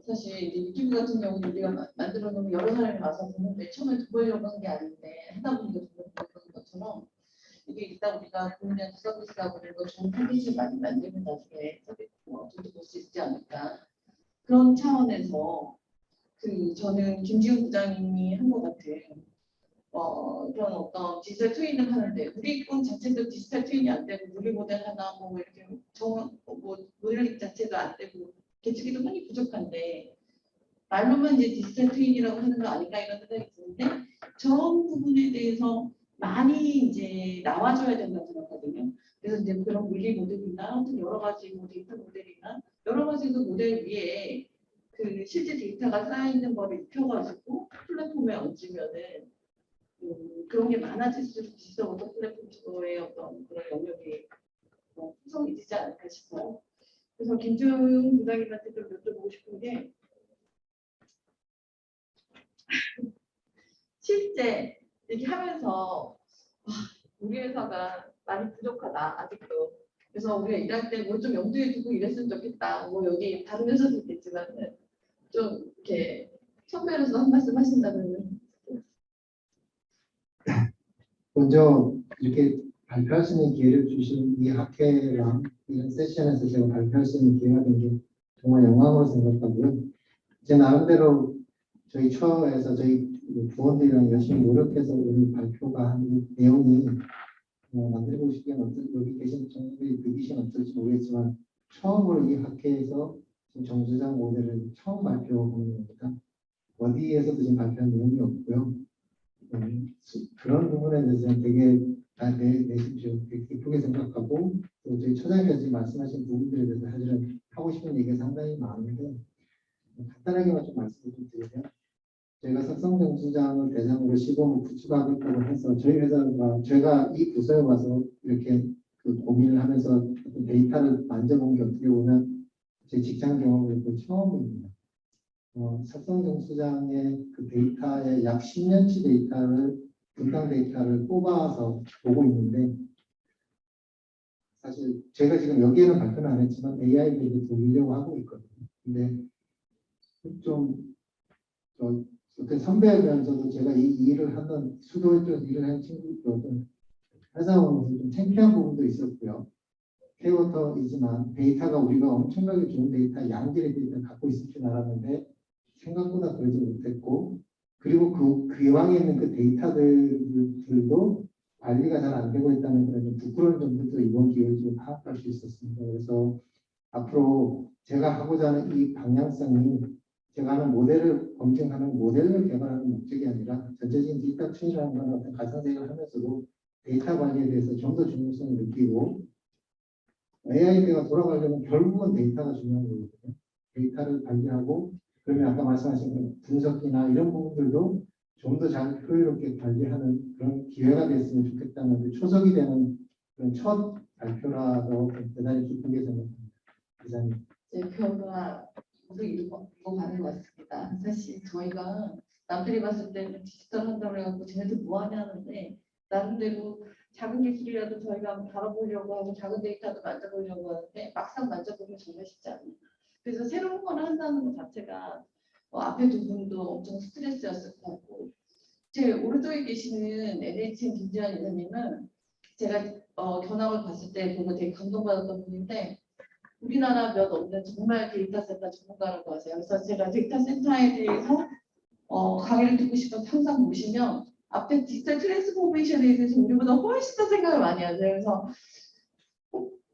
사실 이제 유튜브 같은 경우는 우리가 만들어 놓으면 여러 사람이 와서 보는데 처음에 돈 벌려고 한 게 아닌데 하다 보니까 돈 벌려고 것처럼 이게 이따 우리가 공연 서비스하고 그리고 좋은 패키지 많이 만들면 나중에 서비스 돈도 벌 수 있지 않을까 그런 차원에서 저는 김지훈 부장님이 한 것 같은 그런 어떤 디지털 트윈을 하는데 우리 건 자체도 디지털 트윈이 안 되고 누리 모델 하나 뭐 이렇게 모델링 자체도 안 되고 개척기도 많이 부족한데 말로만 이제 디지털 트윈이라고 하는 거 아닐까 이런 생각이 드는데 저런 부분에 대해서 많이 이제 나와줘야 된다고 생각하거든요. 그래서 이제 그런 물리 모델이나 여러 가지 뭐 데이터 모델이나 여러 가지 그 모델 위에 실제 데이터가 쌓여 있는 거를 입혀가지고 플랫폼에 얹으면은 그런 게 많아질수록 디지털 워터 플랫폼의 어떤 그런 영역이 풍성해지지 않을까 싶어요. 그래서 김주영 부장님한테 좀 여쭤보고 싶은 게 실제 이렇게 하면서 우리 회사가 많이 부족하다 아직도. 그래서 우리가 일할 때 뭐 좀 염두에 두고 일했으면 좋겠다. 뭐 여기 다른 회사도 있겠지만 좀 이렇게 선배로서 한 말씀 하신다면. 먼저 이렇게 발표할 수 있는 기회를 주신 이 학회랑 이런 세션에서 제가 발표할 수 있는 기회가 된 게 정말 영광으로 생각하고요. 제 나름대로 저희 처에서 저희 부원들이랑 열심히 노력해서 오늘 발표가 한 내용이 만들고 싶으면 여기 계신 정부의 느끼시면 어떨지 모르겠지만 처음으로 이 학회에서 지금 정수장 모델을 처음 발표하는 겁니다. 어디에서도 지금 발표한 내용이 없고요. 그런 부분에 대해서는 되게 내십시오. 되게 기쁘게 생각하고 또 저희 처장님께서 말씀하신 부분들에 대해서 사실은 하고 싶은 얘기가 상당히 많은데 간단하게만 좀 말씀을 좀 드리면 저희가 석성정수장을 대상으로 시범을 구축하겠다고 해서 저희 회사가 제가 이 부서에 와서 이렇게 고민을 하면서 어떤 데이터를 만져본 게 어떻게 보면 제 직장 경험으로 처음입니다. 석성정수장의 그 데이터의 약 10년치 데이터를 분당 데이터를 뽑아서 보고 있는데 사실 제가 지금 여기에는 발표는 안 했지만 AI들도 돌리려고 하고 있거든요. 근데 좀 어떤 선배면서도 제가 이 일을 하던 수도에 좀 일을 한 친구들은 회사원으로서 좀 창피한 부분도 있었고요. K워터이지만 데이터가 우리가 엄청나게 좋은 데이터, 양질의 데이터 갖고 있을 줄 알았는데 생각보다 그러지 못했고, 그리고 그 기왕에 있는 그 데이터들도 관리가 잘 안 되고 있다는 그런 좀 부끄러운 점들도 이번 기회에 좀 파악할 수 있었습니다. 그래서 앞으로 제가 하고자 하는 이 방향성이 제가 하는 모델을 검증하는 모델을 개발하는 목적이 아니라 전체적인 데이터 추진이라는 건 어떤 가상생활을 하면서도 데이터 관리에 대해서 좀 더 중요성을 느끼고 AI가 돌아가려면 결국은 데이터가 중요한 거거든요. 데이터를 관리하고 그러면 아까 말씀하신 분석이나 이런 부분들도 좀 더 잘 효율롭게 관리하는 그런 기회가 됐으면 좋겠다는 초석이 되는 그런 첫 발표라서 대단히 기쁘게 생각합니다. 기자님. 제 표가 계속 이거 가는 것 같습니다. 사실 저희가 남들이 봤을 때는 디지털 한다고 해갖고 쟤네들 뭐 하냐 하는데 나름대로 작은 기술이라도 저희가 한번 다뤄보려고 하고 작은 데이터도 만져보려고 하는데 막상 만져보면 정말 쉽지 않아요. 그래서 새로운 거를 한다는 것 자체가 앞에 두 분도 엄청 스트레스였을 것 같고 제 오른쪽에 계시는 NHN 김지환 이사님은 제가 견학을 갔을 때 보고 되게 감동받았던 분인데 우리나라 몇 없는 정말 데이터 센터 전문가라고 하세요. 그래서 제가 데이터 센터에 대해서 강의를 듣고 싶어서 항상 보시면 앞에 디지털 트랜스포메이션에 대해서 우리보다 훨씬 더 생각을 많이 하세요. 그래서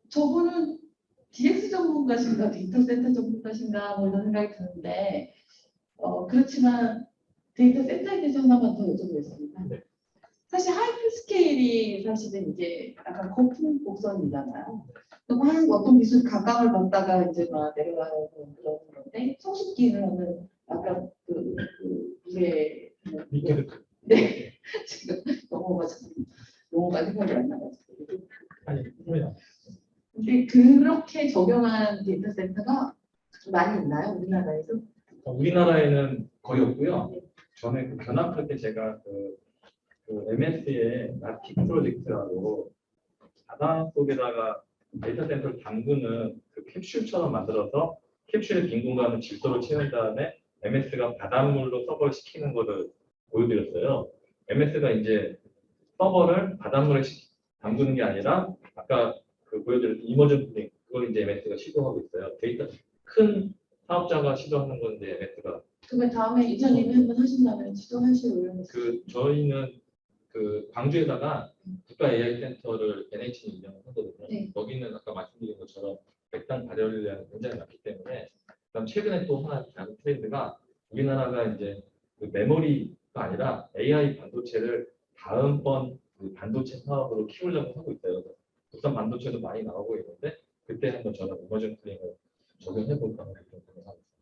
저분은 DX 전문가신가 데이터 센터 전문가신가 뭐 이런 생각이 드는데 그렇지만 데이터 센터에 대해서 하나만 더 여쭤보겠습니다. 네. 사실 하이퍼스케일이 사실은 이제 약간 거품 곡선이잖아요. 막 어떤 기술 각광을 받다가 이제 막 내려가는 그런 건데 성숙기는 약간 그 물에 네 지금 용어가 생각이 안 나가지고 아니, 그러면 근데 그렇게 적용한 데이터 센터가 많이 있나요 우리나라에서? 우리나라에는 거의 없고요. 전에 그 견학할 때 제가 그 MS의 나틱 프로젝트라고 바다 속에다가 데이터 센터를 담그는 그 캡슐처럼 만들어서 캡슐의 빈 공간을 질소로 채운 다음에 MS가 바닷물로 서버를 시키는 거를 보여드렸어요. MS가 이제 서버를 바닷물에 담그는 게 아니라 아까 그 보여드렸던 이머전 푸딩 그걸 이제 MS가 시도하고 있어요. 데이터 큰 사업자가 시도하는 건데 MS가 그러면 다음에 이사님이 한번 하신다면 지도하실 의향이 있어요? 그 저희는 그 광주에다가 국가 AI 센터를 NH는 운영을 하거든요. 네. 여기는 아까 말씀드린 것처럼 백당 발열량이 굉장히 많기 때문에 그다음 최근에 또 하나 다른 트렌드가 우리나라가 이제 그 메모리가 아니라 AI 반도체를 다음번 그 반도체 사업으로 키우려고 하고 있어요. 국산 반도체도 많이 나오고 있는데 그때 한번 저는 이머전 플링을 적용해 볼까 하는 그런 생각을 하고 있습니다.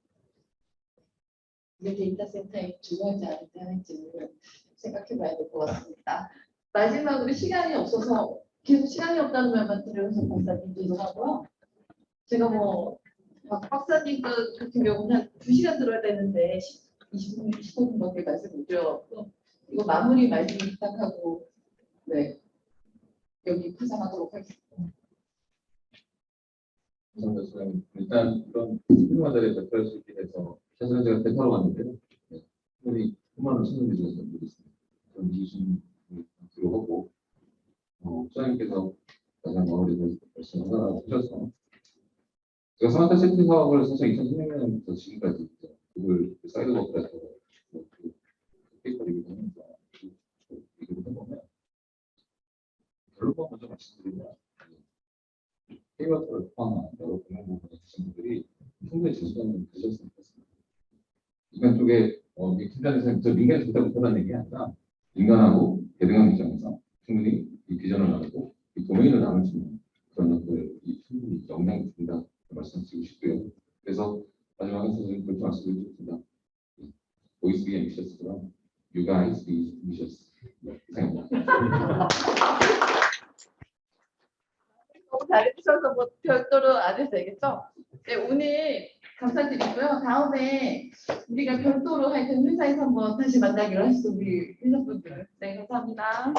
우리 데이터 센터에 중요하지 않은지 할지는 생각해봐야 될 것 같습니다. 마지막으로 시간이 없어서 계속 시간이 없다는 말만 들으면서 박사님 죄송하고요. 제가 박 박사님 같은 경우는 한 2시간 들어야 되는데 20분, 15분밖에 말씀 못 드려갖고 이거 마무리 말씀 부탁하고 네 여기 포장하도록 하겠습니다. 감사합니다, 소장님. 일단 그런 훌륭한자리에 대표할 수 있게 돼서 사실은 제가 대타로 왔는데요. 우리 수많은 친구들이 중에서 모르겠습니다. 그런 이주신 들어오고 소장님께서 가장 마무리를 말씀하셔서 제가 스마트 시티 사업을 사실 2016년부터 지금까지 구글 사이드워크에서 페이퍼 리뷰를 하면서 얘기를 해보면 결론만 먼저 말씀드리면 페이워크를 포함한 여러 공용 부분의 친구들이 충분히 진수는 되셨으면 좋겠습니다. 인간 쪽에 인간에서 저 민간이 절대 못하다는 얘기 아니라 인간하고 대등한 입장에서 충분히 이 비전을 나누고 이 도메인을 나눌 수 있는 그런 것들이 충분히 역량이 된다 말씀드리고 싶고요. 그래서 마지막에 선생님 그렇게 말씀드리겠습니다. 보이스 비 앰비셔스처럼 You guys be ambitious. 이상입니다. 너무 잘해주셔서 별도로 안 해도 되겠죠? 네, 오늘 감사드리고요. 다음에 우리가 별도로 하여튼 회사에서 한번 다시 만나기로 하시죠. 우리 회사분들. 네, 감사합니다.